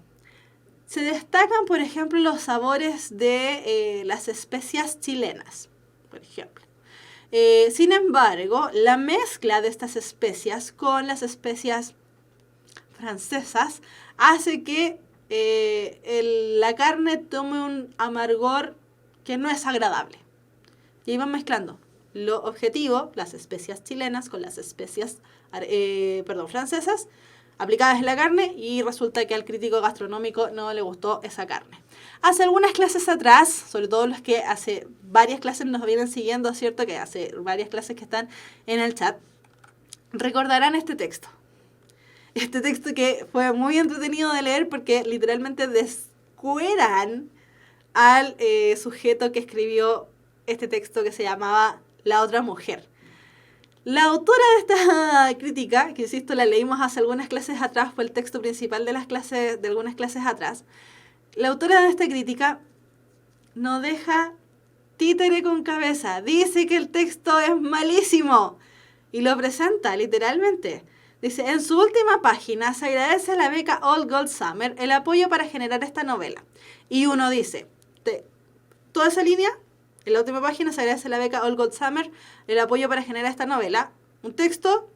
Se destacan, por ejemplo, los sabores de las especias chilenas, por ejemplo. Sin embargo, la mezcla de estas especias con las especias francesas hace que la carne tome un amargor que no es agradable. Y ahí van mezclando lo objetivo, las especias chilenas con las especias francesas, aplicadas en la carne, y resulta que al crítico gastronómico no le gustó esa carne. Hace algunas clases atrás, sobre todo los que hace varias clases nos vienen siguiendo, ¿cierto?, que hace varias clases que están en el chat, recordarán este texto. Este texto que fue muy entretenido de leer porque literalmente descueran al sujeto que escribió este texto, que se llamaba La otra mujer. La autora de esta crítica, que insisto, la leímos hace algunas clases atrás, fue el texto principal de algunas clases atrás. La autora de esta crítica no deja títere con cabeza, dice que el texto es malísimo y lo presenta literalmente. Dice, en su última página se agradece a la beca All Gold Summer el apoyo para generar esta novela. Y uno dice, toda esa línea, en la última página se agradece a la beca All Gold Summer el apoyo para generar esta novela. Un texto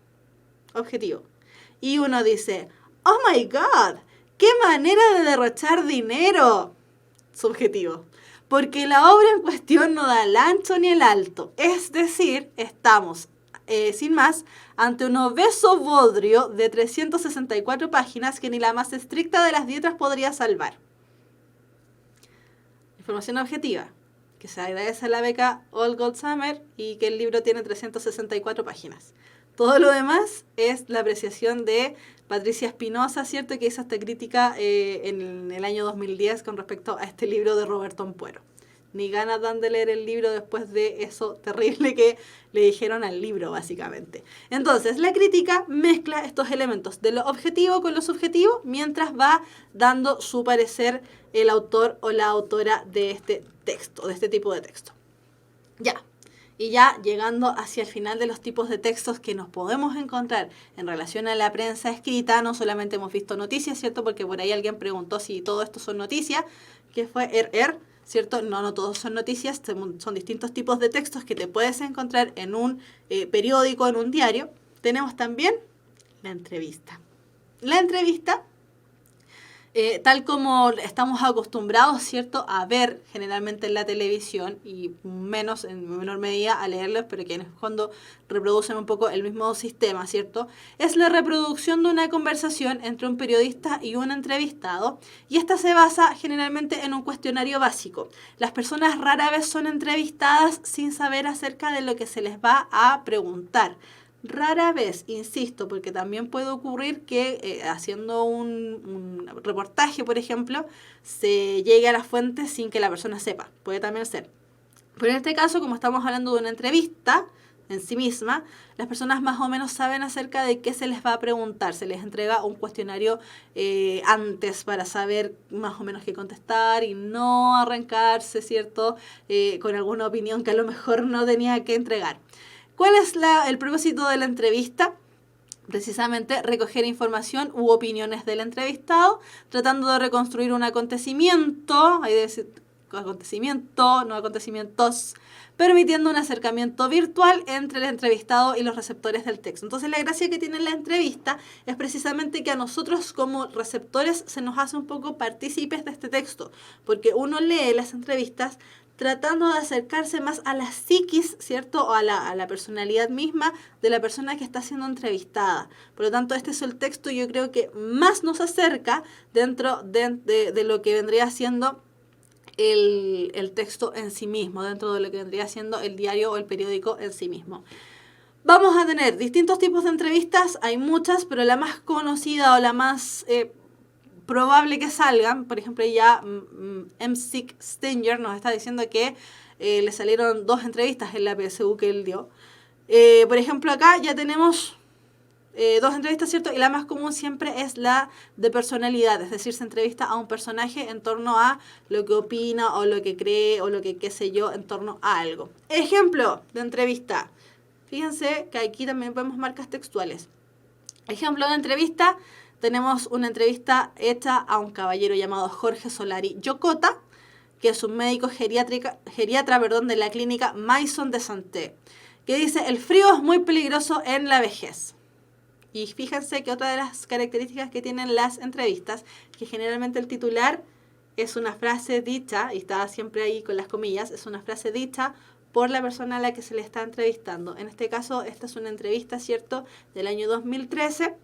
objetivo. Y uno dice, oh my God, qué manera de derrochar dinero. Subjetivo. Porque la obra en cuestión no da el ancho ni el alto. Es decir, estamos, sin más, ante un obeso bodrio de 364 páginas que ni la más estricta de las dietas podría salvar. Información objetiva, que se agradece a la beca All Gold Summer y que el libro tiene 364 páginas. Todo lo demás es la apreciación de Patricia Espinosa, ¿cierto?, que hizo esta crítica en el año 2010 con respecto a este libro de Roberto Ampuero. Ni ganas dan de leer el libro después de eso terrible que le dijeron al libro, básicamente. Entonces, la crítica mezcla estos elementos de lo objetivo con lo subjetivo mientras va dando su parecer el autor o la autora de este texto, de este tipo de texto. Ya. Y ya llegando hacia el final de los tipos de textos que nos podemos encontrar en relación a la prensa escrita, no solamente hemos visto noticias, ¿cierto? Porque por ahí alguien preguntó si todo esto son noticias, que fue ¿cierto? No todos son noticias, son distintos tipos de textos que te puedes encontrar en un periódico, en un diario. Tenemos también la entrevista. La entrevista tal como estamos acostumbrados, ¿cierto?, a ver generalmente en la televisión y menos, en menor medida, a leerlos, pero que en el fondo reproducen un poco el mismo sistema, ¿cierto? Es la reproducción de una conversación entre un periodista y un entrevistado, y esta se basa generalmente en un cuestionario básico. Las personas rara vez son entrevistadas sin saber acerca de lo que se les va a preguntar. Rara vez, insisto, porque también puede ocurrir que haciendo un reportaje, por ejemplo, se llegue a la fuente sin que la persona sepa. Puede también ser. Pero en este caso, como estamos hablando de una entrevista en sí misma, las personas más o menos saben acerca de qué se les va a preguntar. Se les entrega un cuestionario antes para saber más o menos qué contestar y no arrancarse, ¿cierto?, con alguna opinión que a lo mejor no tenía que entregar. ¿Cuál es el propósito de la entrevista? Precisamente recoger información u opiniones del entrevistado, tratando de reconstruir un acontecimiento, hay de decir acontecimiento, no acontecimientos, permitiendo un acercamiento virtual entre el entrevistado y los receptores del texto. Entonces, la gracia que tiene la entrevista es precisamente que a nosotros como receptores se nos hace un poco partícipes de este texto, porque uno lee las entrevistas tratando de acercarse más a la psiquis, ¿cierto?, o a la personalidad misma de la persona que está siendo entrevistada. Por lo tanto, este es el texto, yo creo que más nos acerca dentro de lo que vendría siendo el texto en sí mismo, dentro de lo que vendría siendo el diario o el periódico en sí mismo. Vamos a tener distintos tipos de entrevistas, hay muchas, pero la más conocida o la más probable que salgan, por ejemplo, ya M.Sig Stinger nos está diciendo que le salieron 2 entrevistas en la PSU que él dio. Por ejemplo, acá ya tenemos 2 entrevistas, ¿cierto? Y la más común siempre es la de personalidad, es decir, se entrevista a un personaje en torno a lo que opina o lo que cree o lo que qué sé yo en torno a algo. Ejemplo de entrevista. Fíjense que aquí también vemos marcas textuales. Ejemplo de entrevista. Tenemos una entrevista hecha a un caballero llamado Jorge Solari Yokota, que es un médico geriatra de la clínica Maison de Santé, que dice: el frío es muy peligroso en la vejez. Y fíjense que otra de las características que tienen las entrevistas, que generalmente el titular es una frase dicha, y está siempre ahí con las comillas, es una frase dicha por la persona a la que se le está entrevistando. En este caso, esta es una entrevista, ¿cierto?, del año 2013,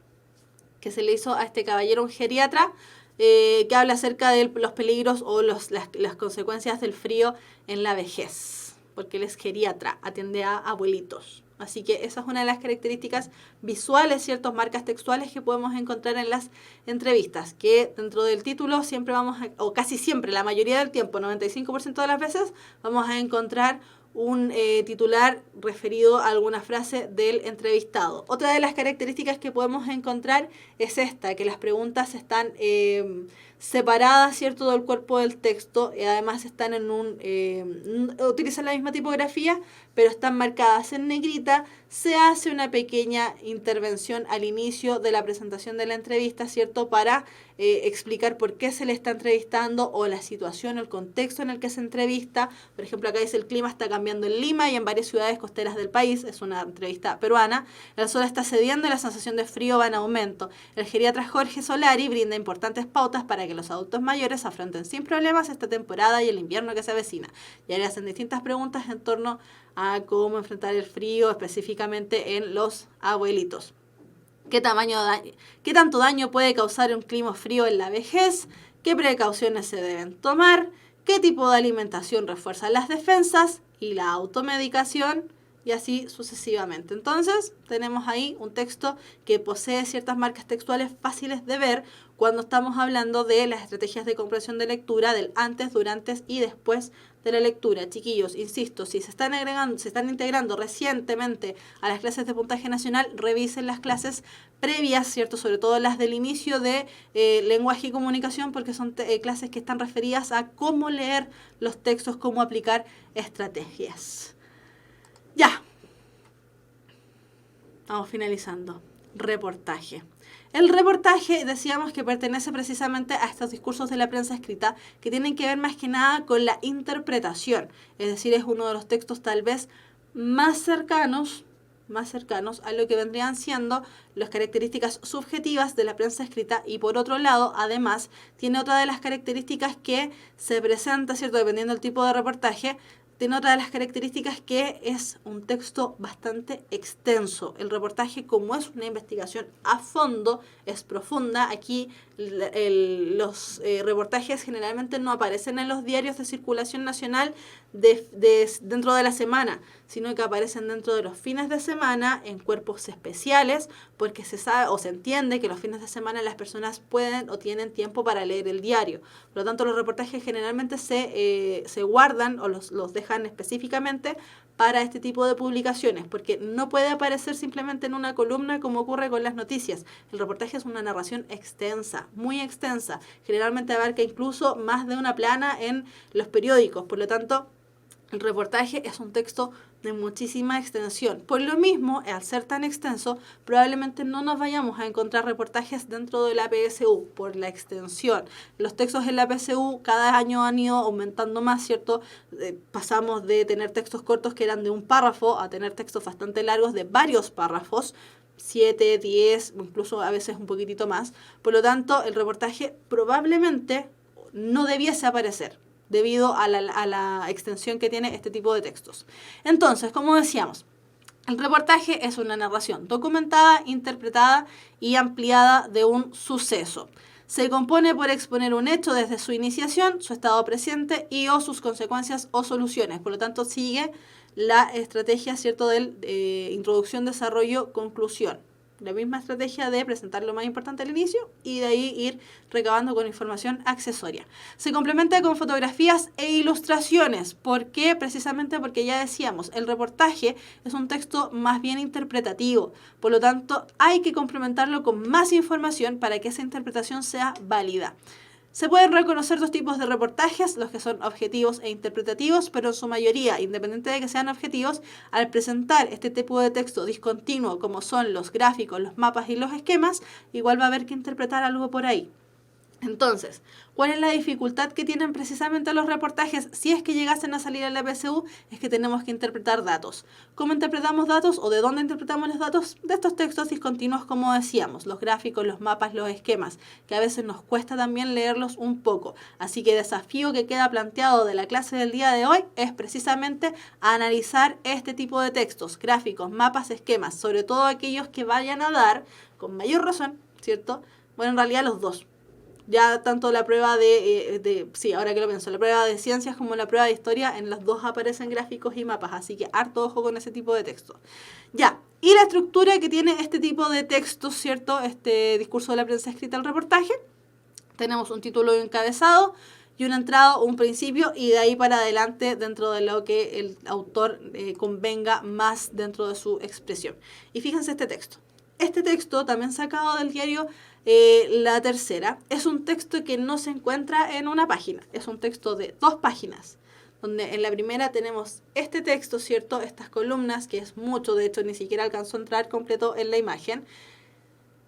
que se le hizo a este caballero, un geriatra, que habla acerca de los peligros o las consecuencias del frío en la vejez, porque él es geriatra, atiende a abuelitos. Así que esa es una de las características visuales, ciertas marcas textuales que podemos encontrar en las entrevistas, que dentro del título siempre o casi siempre, la mayoría del tiempo, 95% de las veces, vamos a encontrar un titular referido a alguna frase del entrevistado. Otra de las características que podemos encontrar es esta, que las preguntas están separadas, ¿cierto?, del cuerpo del texto, y además están utilizan la misma tipografía, pero están marcadas en negrita. Se hace una pequeña intervención al inicio de la presentación de la entrevista, ¿cierto?, para explicar por qué se le está entrevistando o la situación, el contexto en el que se entrevista. Por ejemplo, acá dice: el clima está cambiando en Lima y en varias ciudades costeras del país. Es una entrevista peruana. El sol está cediendo y la sensación de frío va en aumento. El geriatra Jorge Solari brinda importantes pautas para que los adultos mayores afronten sin problemas esta temporada y el invierno que se avecina. Y le hacen distintas preguntas en torno a cómo enfrentar el frío, específicamente en los abuelitos. ¿Qué tanto daño puede causar un clima frío en la vejez? ¿Qué precauciones se deben tomar? ¿Qué tipo de alimentación refuerza las defensas y la automedicación? Y así sucesivamente. Entonces, tenemos ahí un texto que posee ciertas marcas textuales fáciles de ver cuando estamos hablando de las estrategias de comprensión de lectura, del antes, durante y después de la lectura. Chiquillos, insisto, si se están integrando recientemente a las clases de puntaje nacional, revisen las clases previas, ¿cierto?, sobre todo las del inicio de lenguaje y comunicación, porque son clases que están referidas a cómo leer los textos, cómo aplicar estrategias. Ya, vamos finalizando. Reportaje. El reportaje, decíamos que pertenece precisamente a estos discursos de la prensa escrita que tienen que ver más que nada con la interpretación. Es decir, es uno de los textos tal vez más cercanos más cercanos a lo que vendrían siendo las características subjetivas de la prensa escrita, y por otro lado, además, tiene otra de las características que se presenta, ¿cierto? Dependiendo del tipo de reportaje, tiene otra de las características que es un texto bastante extenso. El reportaje, como es una investigación a fondo, es profunda. Aquí los reportajes generalmente no aparecen en los diarios de circulación nacional dentro de la semana, sino que aparecen dentro de los fines de semana en cuerpos especiales, porque se sabe o se entiende que los fines de semana las personas pueden o tienen tiempo para leer el diario. Por lo tanto, los reportajes generalmente se guardan o los dejan específicamente para este tipo de publicaciones, porque no puede aparecer simplemente en una columna como ocurre con las noticias. El reportaje es una narración extensa, muy extensa. Generalmente abarca incluso más de una plana en los periódicos. Por lo tanto, el reportaje es un texto de muchísima extensión. Por lo mismo, al ser tan extenso, probablemente no nos vayamos a encontrar reportajes dentro de la PSU por la extensión. Los textos en la PSU cada año han ido aumentando más, ¿cierto? Pasamos de tener textos cortos que eran de un párrafo a tener textos bastante largos de varios párrafos, 7, 10, incluso a veces un poquitito más. Por lo tanto, el reportaje probablemente no debiese aparecer debido a la extensión que tiene este tipo de textos. Entonces, como decíamos, el reportaje es una narración documentada, interpretada y ampliada de un suceso. Se compone por exponer un hecho desde su iniciación, su estado presente y o sus consecuencias o soluciones. Por lo tanto, sigue la estrategia, ¿cierto?, del introducción, desarrollo, conclusión. La misma estrategia de presentar lo más importante al inicio y de ahí ir recabando con información accesoria. Se complementa con fotografías e ilustraciones. ¿Por qué? Precisamente porque ya decíamos, el reportaje es un texto más bien interpretativo. Por lo tanto, hay que complementarlo con más información para que esa interpretación sea válida. Se pueden reconocer dos tipos de reportajes, los que son objetivos e interpretativos, pero en su mayoría, independiente de que sean objetivos, al presentar este tipo de texto discontinuo como son los gráficos, los mapas y los esquemas, igual va a haber que interpretar algo por ahí. Entonces, ¿cuál es la dificultad que tienen precisamente los reportajes si es que llegasen a salir en la PSU? Es que tenemos que interpretar datos. ¿Cómo interpretamos datos o de dónde interpretamos los datos? De estos textos discontinuos, como decíamos, los gráficos, los mapas, los esquemas, que a veces nos cuesta también leerlos un poco. Así que el desafío que queda planteado de la clase del día de hoy es precisamente analizar este tipo de textos, gráficos, mapas, esquemas, sobre todo aquellos que vayan a dar, con mayor razón, ¿cierto? Bueno, en realidad los dos. Ya tanto la prueba sí, ahora que lo pienso, la prueba de ciencias como la prueba de historia, en las dos aparecen gráficos y mapas, así que harto ojo con ese tipo de texto. Ya, y la estructura que tiene este tipo de textos, ¿cierto? Este discurso de la prensa escrita, el reportaje. Tenemos un título y un encabezado, y una entrada o un principio, y de ahí para adelante dentro de lo que el autor convenga más dentro de su expresión. Y fíjense este texto. Este texto, también sacado del diario La Tercera, es un texto que no se encuentra en una página, es un texto de 2 páginas, donde en la primera tenemos este texto, ¿cierto? Estas columnas, que es mucho, de hecho ni siquiera alcanzó a entrar completo en la imagen.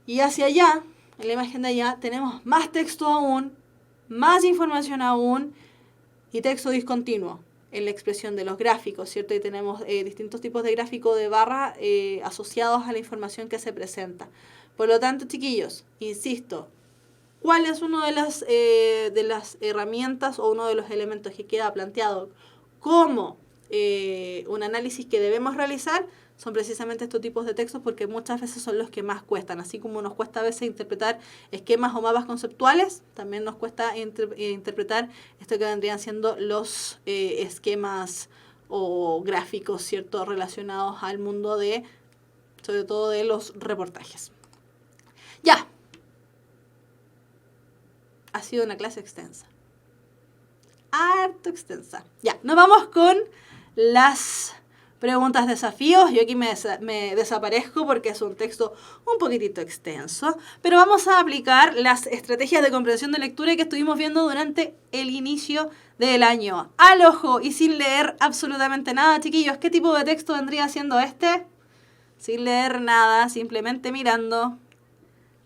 Y hacia allá, en la imagen de allá, tenemos más texto aún, más información aún y texto discontinuo en la expresión de los gráficos, ¿cierto? Y tenemos distintos tipos de gráficos de barra asociados a la información que se presenta. Por lo tanto, chiquillos, insisto, ¿cuál es una de las herramientas o uno de los elementos que queda planteado como un análisis que debemos realizar? Son precisamente estos tipos de textos, porque muchas veces son los que más cuestan. Así como nos cuesta a veces interpretar esquemas o mapas conceptuales, también nos cuesta interpretar esto que vendrían siendo los esquemas o gráficos, ¿cierto?, relacionados al mundo sobre todo de los reportajes. Ya. Ha sido una clase extensa. Harto extensa. Ya, nos vamos con las preguntas, desafíos. Yo aquí me desaparezco porque es un texto un poquitito extenso, pero vamos a aplicar las estrategias de comprensión de lectura que estuvimos viendo durante el inicio del año. Al ojo y sin leer absolutamente nada, chiquillos. ¿Qué tipo de texto vendría siendo este? Sin leer nada, simplemente mirando.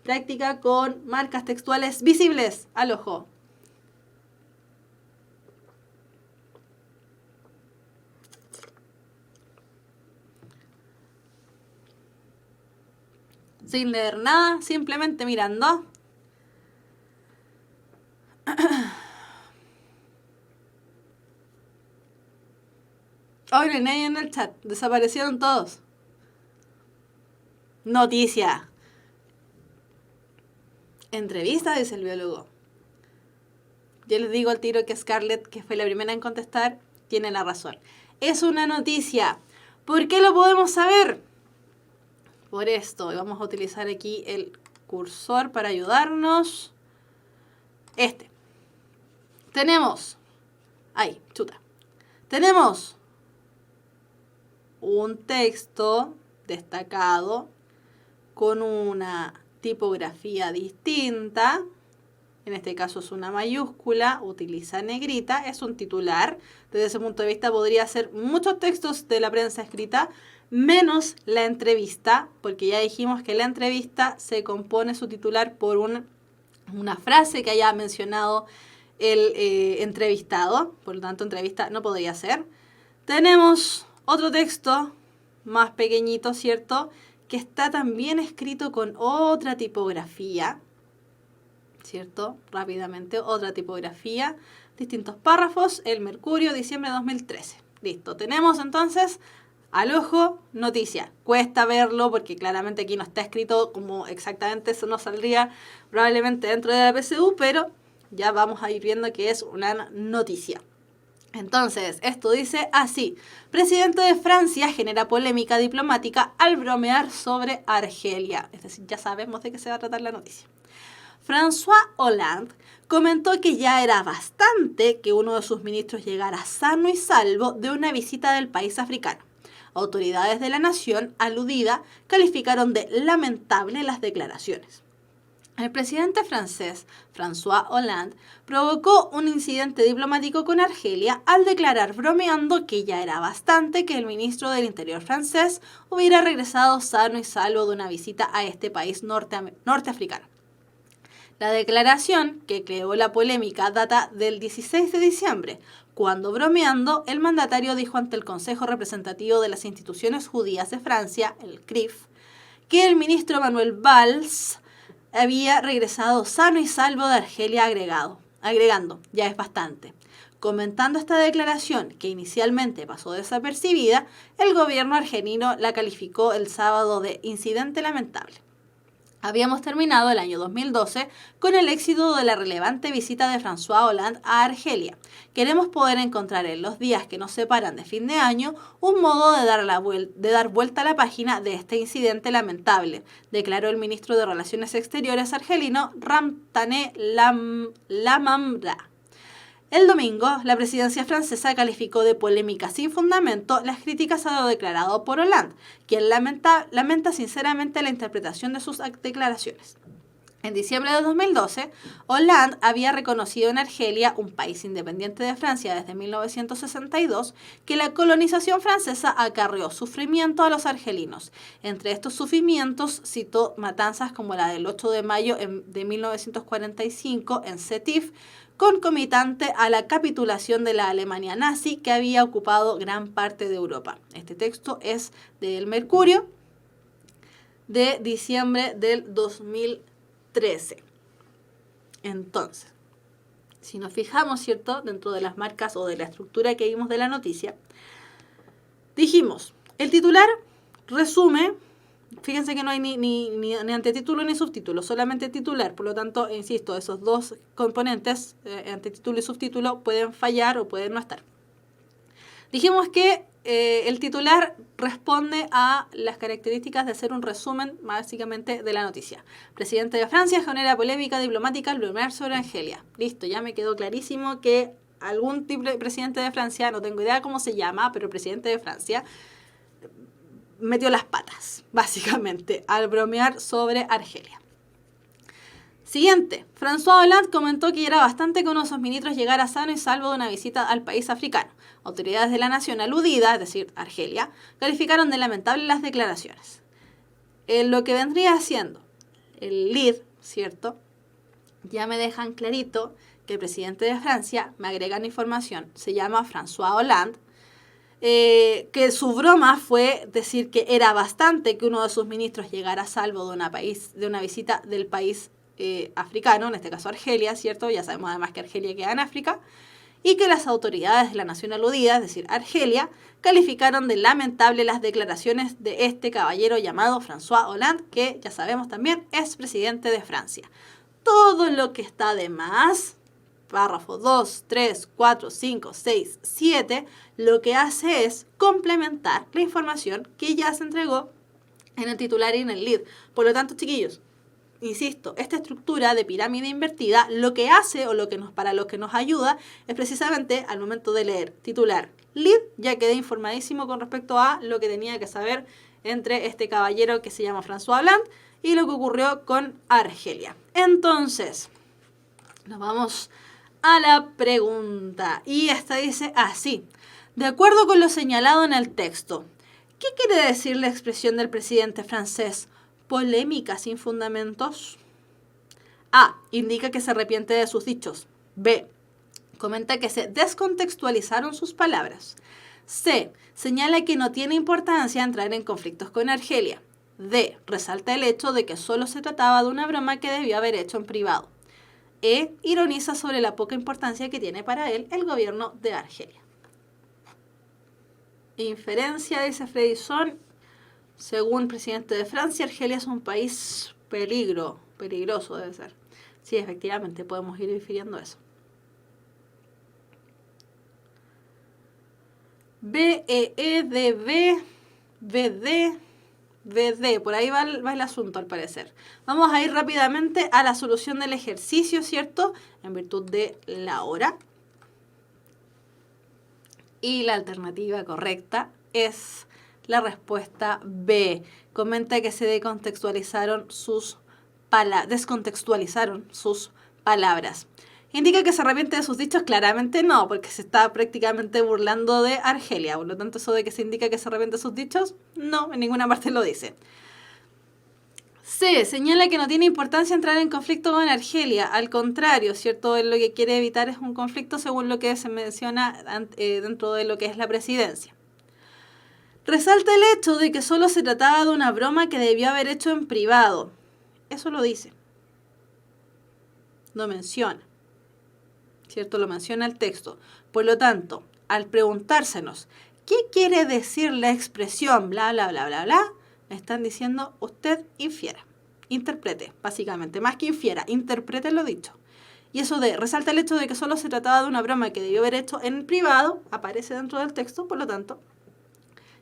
Práctica con marcas textuales visibles al ojo. sin leer nada, simplemente mirando. Hoy no hay nadie en el chat, desaparecieron todos. Noticia. Entrevista, dice el biólogo. Yo les digo al tiro que Scarlett, que fue la primera en contestar, tiene la razón. Es una noticia. ¿Por qué lo podemos saber? Por esto, y vamos a utilizar aquí el cursor para ayudarnos. Tenemos, tenemos un texto destacado con una tipografía distinta. En este caso es una mayúscula, utiliza negrita, es un titular. Desde ese punto de vista podría ser muchos textos de la prensa escrita, menos la entrevista, porque ya dijimos que la entrevista se compone su titular por una frase que haya mencionado el entrevistado, por lo tanto entrevista no podría ser. Tenemos otro texto más pequeñito, ¿cierto?, que está también escrito con otra tipografía, ¿cierto? Rápidamente, otra tipografía, distintos párrafos, el Mercurio, diciembre de 2013. Listo, tenemos entonces al ojo noticia. Cuesta verlo porque claramente aquí no está escrito como exactamente eso no saldría probablemente dentro de la PSU, pero ya vamos a ir viendo que es una noticia. Entonces, esto dice así: presidente de Francia genera polémica diplomática al bromear sobre Argelia. Es decir, ya sabemos de qué se va a tratar la noticia. François Hollande comentó que ya era bastante que uno de sus ministros llegara sano y salvo de una visita del país africano. Autoridades de la nación aludida calificaron de lamentable las declaraciones. El presidente francés, François Hollande, provocó un incidente diplomático con Argelia al declarar bromeando que ya era bastante que el ministro del Interior francés hubiera regresado sano y salvo de una visita a este país norteafricano. La declaración, que creó la polémica, data del 16 de diciembre, cuando, bromeando, el mandatario dijo ante el Consejo Representativo de las Instituciones Judías de Francia, el CRIF, que el ministro Manuel Valls había regresado sano y salvo de Argelia, agregando, ya es bastante. Comentando esta declaración, que inicialmente pasó desapercibida, el gobierno argelino la calificó el sábado de incidente lamentable. Habíamos terminado el año 2012 con el éxito de la relevante visita de François Hollande a Argelia. Queremos poder encontrar en los días que nos separan de fin de año un modo de dar vuelta a la página de este incidente lamentable, declaró el ministro de Relaciones Exteriores argelino Ramtane Lamamra. El domingo, la presidencia francesa calificó de polémica sin fundamento las críticas a lo declarado por Hollande, quien lamenta sinceramente la interpretación de sus declaraciones. En diciembre de 2012, Hollande había reconocido en Argelia, un país independiente de Francia desde 1962, que la colonización francesa acarreó sufrimiento a los argelinos. Entre estos sufrimientos citó matanzas como la del 8 de mayo de 1945 en Sétif, concomitante a la capitulación de la Alemania nazi que había ocupado gran parte de Europa. Este texto es del Mercurio de diciembre del 2013. Entonces, si nos fijamos, ¿cierto?, dentro de las marcas o de la estructura que vimos de la noticia, dijimos, el titular resume. Fíjense que no hay ni antetítulo ni subtítulo, solamente titular. Por lo tanto, insisto, esos dos componentes, antetítulo y subtítulo, pueden fallar o pueden no estar. Dijimos que el titular responde a las características de ser un resumen, básicamente, de la noticia. Presidente de Francia genera polémica diplomática al bromear sobre Argelia. Listo, ya me quedó clarísimo que algún tipo de presidente de Francia, no tengo idea cómo se llama, pero presidente de Francia, metió las patas, básicamente, al bromear sobre Argelia. Siguiente, François Hollande comentó que era bastante que uno de sus ministros llegara sano y salvo de una visita al país africano. Autoridades de la nación aludida, es decir, Argelia, calificaron de lamentable las declaraciones. Lo que vendría siendo el lead, ¿cierto? Ya me dejan clarito que el presidente de Francia, me agregan información, se llama François Hollande. que su broma fue decir que era bastante que uno de sus ministros llegara a salvo de una visita del país africano, en este caso Argelia, ¿cierto? Ya sabemos además que Argelia queda en África, y que las autoridades de la nación aludida, es decir, Argelia, calificaron de lamentable las declaraciones de este caballero llamado François Hollande, que ya sabemos también es presidente de Francia. Todo lo que está de más, párrafo 2, 3, 4, 5, 6, 7, lo que hace es complementar la información que ya se entregó en el titular y en el lead. Por lo tanto, chiquillos, insisto, esta estructura de pirámide invertida lo que hace para lo que nos ayuda es precisamente al momento de leer titular, lead, ya quedé informadísimo con respecto a lo que tenía que saber entre este caballero que se llama François Hollande y lo que ocurrió con Argelia. Entonces, nos vamos a la pregunta. Y esta dice así: de acuerdo con lo señalado en el texto, ¿qué quiere decir la expresión del presidente francés polémica sin fundamentos? A. Indica que se arrepiente de sus dichos. B. Comenta que se descontextualizaron sus palabras. C. Señala que no tiene importancia entrar en conflictos con Argelia. D. Resalta el hecho de que solo se trataba de una broma que debió haber hecho en privado. E. Ironiza sobre la poca importancia que tiene para él el gobierno de Argelia. Inferencia, dice Fredison. Según el presidente de Francia, Argelia es un país peligroso debe ser. Sí, efectivamente, podemos ir infiriendo eso. B, E, E, D, B, B, D, B, D. Por ahí va el asunto, al parecer. Vamos a ir rápidamente a la solución del ejercicio, ¿cierto? En virtud de la hora. Y la alternativa correcta es la respuesta B. Comenta que se descontextualizaron sus palabras. ¿Indica que se arrepiente de sus dichos? Claramente no, porque se está prácticamente burlando de Argelia. Por lo tanto, eso de que se indica que se arrepiente de sus dichos, no, en ninguna parte lo dice. C. Señala que no tiene importancia entrar en conflicto con Argelia. Al contrario, ¿cierto? Él lo que quiere evitar es un conflicto según lo que se menciona dentro de lo que es la presidencia. Resalta el hecho de que solo se trataba de una broma que debió haber hecho en privado. Eso lo dice. Lo menciona. ¿Cierto? Lo menciona el texto. Por lo tanto, al preguntársenos, ¿qué quiere decir la expresión bla, bla, bla, bla, bla? Le están diciendo, usted infiera. Interprete, básicamente. Más que infiera, interprete lo dicho. Y eso de resalta el hecho de que solo se trataba de una broma que debió haber hecho en privado, aparece dentro del texto, por lo tanto,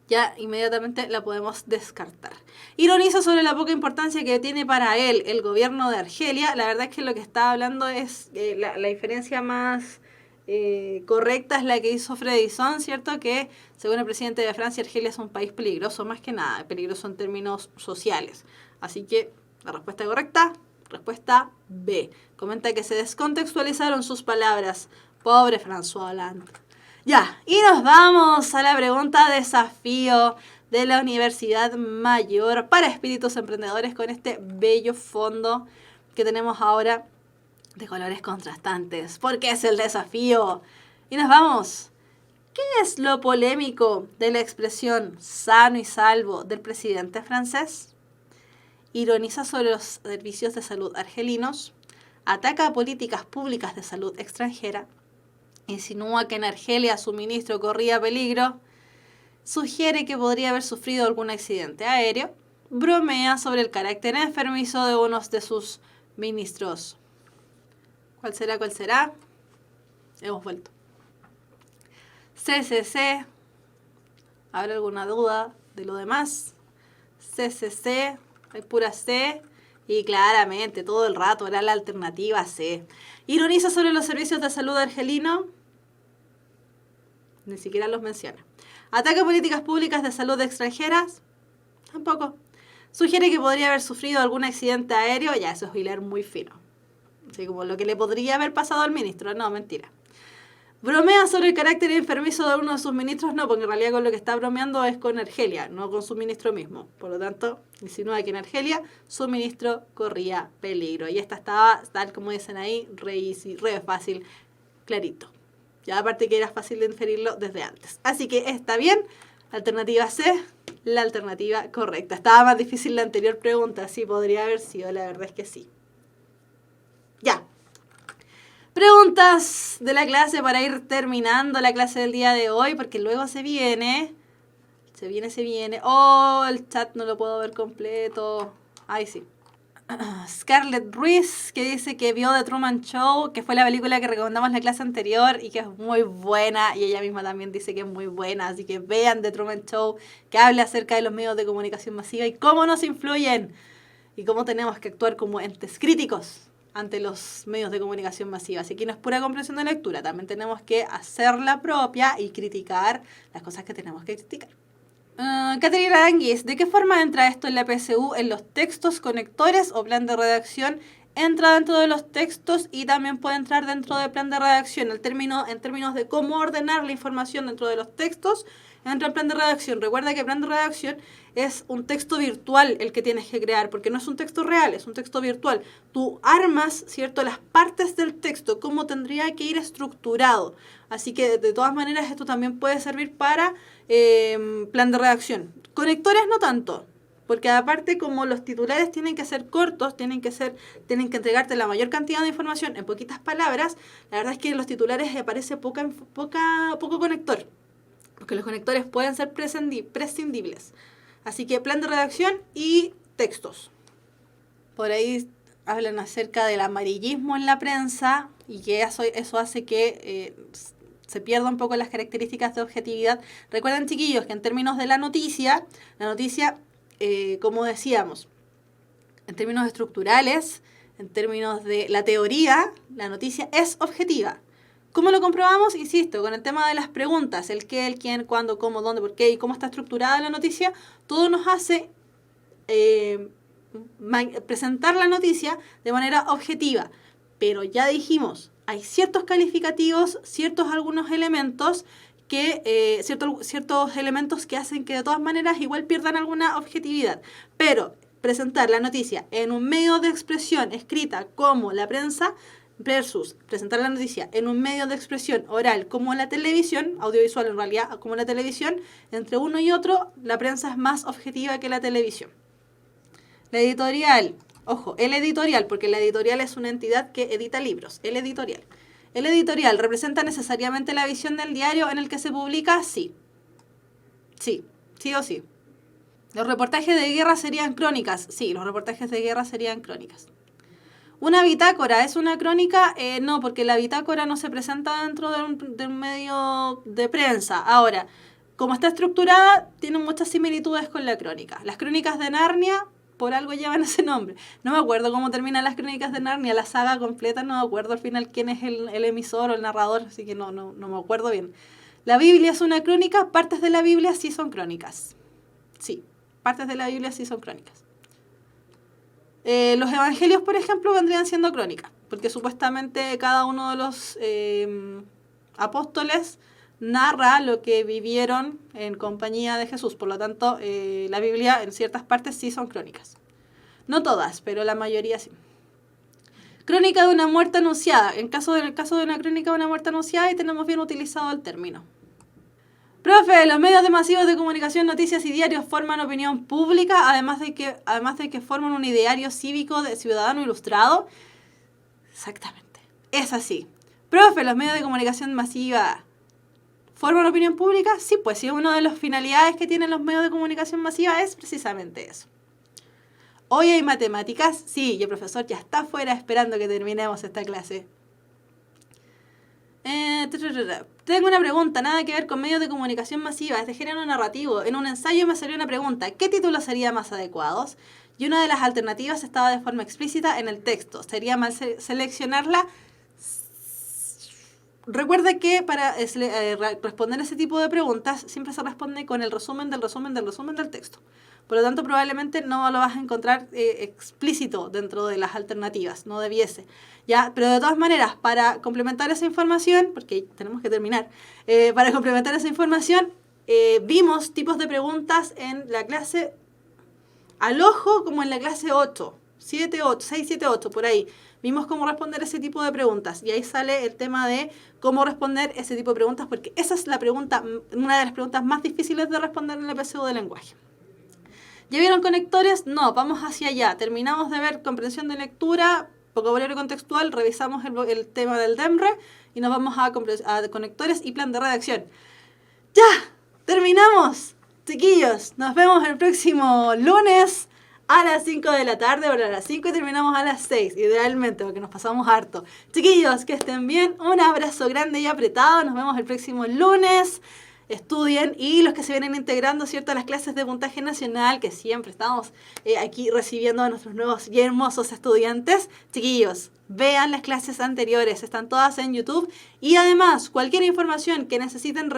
ya inmediatamente la podemos descartar. Ironiza sobre la poca importancia que tiene para él el gobierno de Argelia. La verdad es que lo que está hablando es la diferencia más correcta es la que hizo Fredison, ¿cierto? Que según el presidente de Francia, Argelia es un país peligroso, más que nada, peligroso en términos sociales. Así que la respuesta correcta, respuesta B. Comenta que se descontextualizaron sus palabras. Pobre François Hollande. Ya, y nos vamos a la pregunta desafío de la Universidad Mayor para Espíritus Emprendedores con este bello fondo que tenemos ahora de colores contrastantes, porque es el desafío. Y nos vamos. ¿Qué es lo polémico de la expresión sano y salvo del presidente francés? Ironiza sobre los servicios de salud argelinos, ataca a políticas públicas de salud extranjera, insinúa que en Argelia su ministro corría peligro, sugiere que podría haber sufrido algún accidente aéreo, bromea sobre el carácter enfermizo de uno de sus ministros. ¿Cuál será? ¿Cuál será? Hemos vuelto. CCC. ¿Habrá alguna duda de lo demás? CCC. Hay pura C. Y claramente, todo el rato era la alternativa C. Ironiza sobre los servicios de salud argelino. Ni siquiera los menciona. Ataca políticas públicas de salud extranjeras. Tampoco. Sugiere que podría haber sufrido algún accidente aéreo. Ya, eso es hilar muy fino. Así como lo que le podría haber pasado al ministro. No, mentira. Bromea sobre el carácter enfermizo de uno de sus ministros. No, porque en realidad con lo que está bromeando es con Argelia, no con su ministro mismo. Por lo tanto, insinúa que en Argelia su ministro corría peligro. Y esta estaba, tal como dicen ahí, re easy, re fácil, clarito. Ya aparte que era fácil de inferirlo desde antes. Así que está bien. Alternativa C, la alternativa correcta. Estaba más difícil la anterior pregunta. Sí, podría haber sido. La verdad es que sí. Ya. Preguntas de la clase para ir terminando la clase del día de hoy. Porque luego se viene. Se viene. Oh, el chat no lo puedo ver completo. Ay, sí. Scarlett Ruiz, que dice que vio The Truman Show, que fue la película que recomendamos en la clase anterior y que es muy buena, y ella misma también dice que es muy buena, así que vean The Truman Show, que habla acerca de los medios de comunicación masiva y cómo nos influyen y cómo tenemos que actuar como entes críticos ante los medios de comunicación masiva. Así que no es pura comprensión de lectura, también tenemos que hacerla propia y criticar las cosas que tenemos que criticar. Caterina Aranguis, ¿de qué forma entra esto en la PSU? ¿En los textos, conectores o plan de redacción? Entra dentro de los textos y también puede entrar dentro del plan de redacción. En términos de cómo ordenar la información dentro de los textos, entra el plan de redacción. Recuerda que el plan de redacción es un texto virtual el que tienes que crear, porque no es un texto real, es un texto virtual. Tú armas, ¿cierto?, las partes del texto, cómo tendría que ir estructurado. Así que de todas maneras esto también puede servir para plan de redacción. Conectores no tanto, porque aparte como los titulares tienen que ser cortos, tienen que entregarte la mayor cantidad de información en poquitas palabras, la verdad es que en los titulares aparece poco conector, porque los conectores pueden ser prescindibles. Así que plan de redacción y textos. Por ahí hablan acerca del amarillismo en la prensa y que eso hace que se pierdan un poco las características de objetividad. Recuerden, chiquillos, que en términos de la noticia, como decíamos, en términos estructurales, en términos de la teoría, la noticia es objetiva. ¿Cómo lo comprobamos? Insisto, con el tema de las preguntas, el qué, el quién, cuándo, cómo, dónde, por qué y cómo está estructurada la noticia, todo nos hace presentar la noticia de manera objetiva. Pero ya dijimos, hay ciertos calificativos, algunos elementos ciertos elementos que hacen que de todas maneras igual pierdan alguna objetividad. Pero presentar la noticia en un medio de expresión escrita como la prensa versus presentar la noticia en un medio de expresión oral como la televisión, audiovisual en realidad, como la televisión, entre uno y otro, la prensa es más objetiva que la televisión. La editorial, ojo, el editorial, porque la editorial es una entidad que edita libros, el editorial. ¿El editorial representa necesariamente la visión del diario en el que se publica? Sí. Sí o sí. ¿Los reportajes de guerra serían crónicas? Sí, los reportajes de guerra serían crónicas. ¿Una bitácora es una crónica? No, porque la bitácora no se presenta dentro de un medio de prensa. Ahora, como está estructurada, tiene muchas similitudes con la crónica. Las crónicas de Narnia, por algo llevan ese nombre. No me acuerdo cómo terminan las crónicas de Narnia, la saga completa, no me acuerdo al final quién es el emisor o el narrador, así que no me acuerdo bien. La Biblia es una crónica, partes de la Biblia sí son crónicas. Sí, partes de la Biblia sí son crónicas. Los evangelios, por ejemplo, vendrían siendo crónicas, porque supuestamente cada uno de los apóstoles narra lo que vivieron en compañía de Jesús. Por lo tanto, la Biblia en ciertas partes sí son crónicas. No todas, pero la mayoría sí. Crónica de una muerte anunciada. En el caso de una crónica de una muerte anunciada, y tenemos bien utilizado el término. Profe, los medios masivos de comunicación, noticias y diarios forman opinión pública, además de que forman un ideario cívico de ciudadano ilustrado. Exactamente. Es así. Profe, los medios de comunicación masiva ¿forman opinión pública? Sí, pues sí, una de las finalidades que tienen los medios de comunicación masiva es precisamente eso. ¿Hoy hay matemáticas? Sí, y el profesor ya está afuera esperando que terminemos esta clase. Tengo una pregunta, nada que ver con medios de comunicación masiva, es de género narrativo. En un ensayo me salió una pregunta, ¿qué título sería más adecuados? Y una de las alternativas estaba de forma explícita en el texto. ¿Sería mal seleccionarla? Recuerda que para responder ese tipo de preguntas siempre se responde con el resumen del texto. Por lo tanto, probablemente no lo vas a encontrar explícito dentro de las alternativas, no debiese. ¿Ya? Pero de todas maneras, para complementar esa información, porque tenemos que terminar, para complementar esa información, vimos tipos de preguntas en la clase al ojo como en la clase 8. 6, 7, 8, por ahí. Vimos cómo responder ese tipo de preguntas y ahí sale el tema de cómo responder ese tipo de preguntas, porque esa es la pregunta, una de las preguntas más difíciles de responder en el PSU de lenguaje. ¿Ya vieron conectores? No, vamos hacia allá. Terminamos de ver comprensión de lectura, vocabulario contextual, revisamos el tema del DEMRE y nos vamos a conectores y plan de redacción. ¡Ya! ¡Terminamos! Chiquillos, nos vemos el próximo lunes a las 5 de la tarde, ahora a las 5 y terminamos a las 6, idealmente, porque nos pasamos harto. Chiquillos, que estén bien, un abrazo grande y apretado, nos vemos el próximo lunes. Estudien y los que se vienen integrando, ¿cierto?, a las clases de puntaje nacional, que siempre estamos aquí recibiendo a nuestros nuevos y hermosos estudiantes. Chiquillos, vean las clases anteriores, están todas en YouTube y además cualquier información que necesiten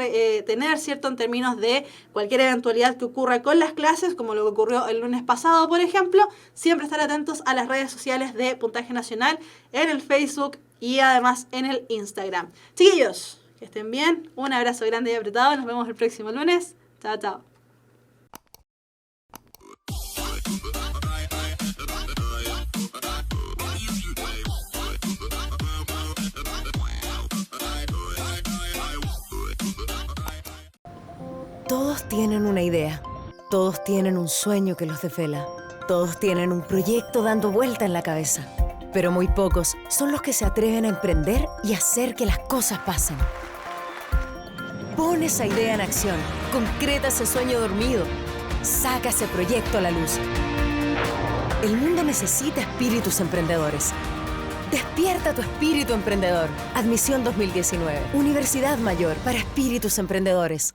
tener, ¿cierto?, en términos de cualquier eventualidad que ocurra con las clases, como lo que ocurrió el lunes pasado, por ejemplo, siempre estar atentos a las redes sociales de Puntaje Nacional en el Facebook y además en el Instagram. Chiquillos, que estén bien, un abrazo grande y apretado, nos vemos el próximo lunes. Chao, chao.
Todos tienen una idea, todos tienen un sueño que los desvela, todos tienen un proyecto dando vuelta en la cabeza, pero muy pocos son los que se atreven a emprender y hacer que las cosas pasen. Pon esa idea en acción, concreta ese sueño dormido, saca ese proyecto a la luz. El mundo necesita espíritus emprendedores. Despierta tu espíritu emprendedor. Admisión 2019. Universidad Mayor para espíritus emprendedores.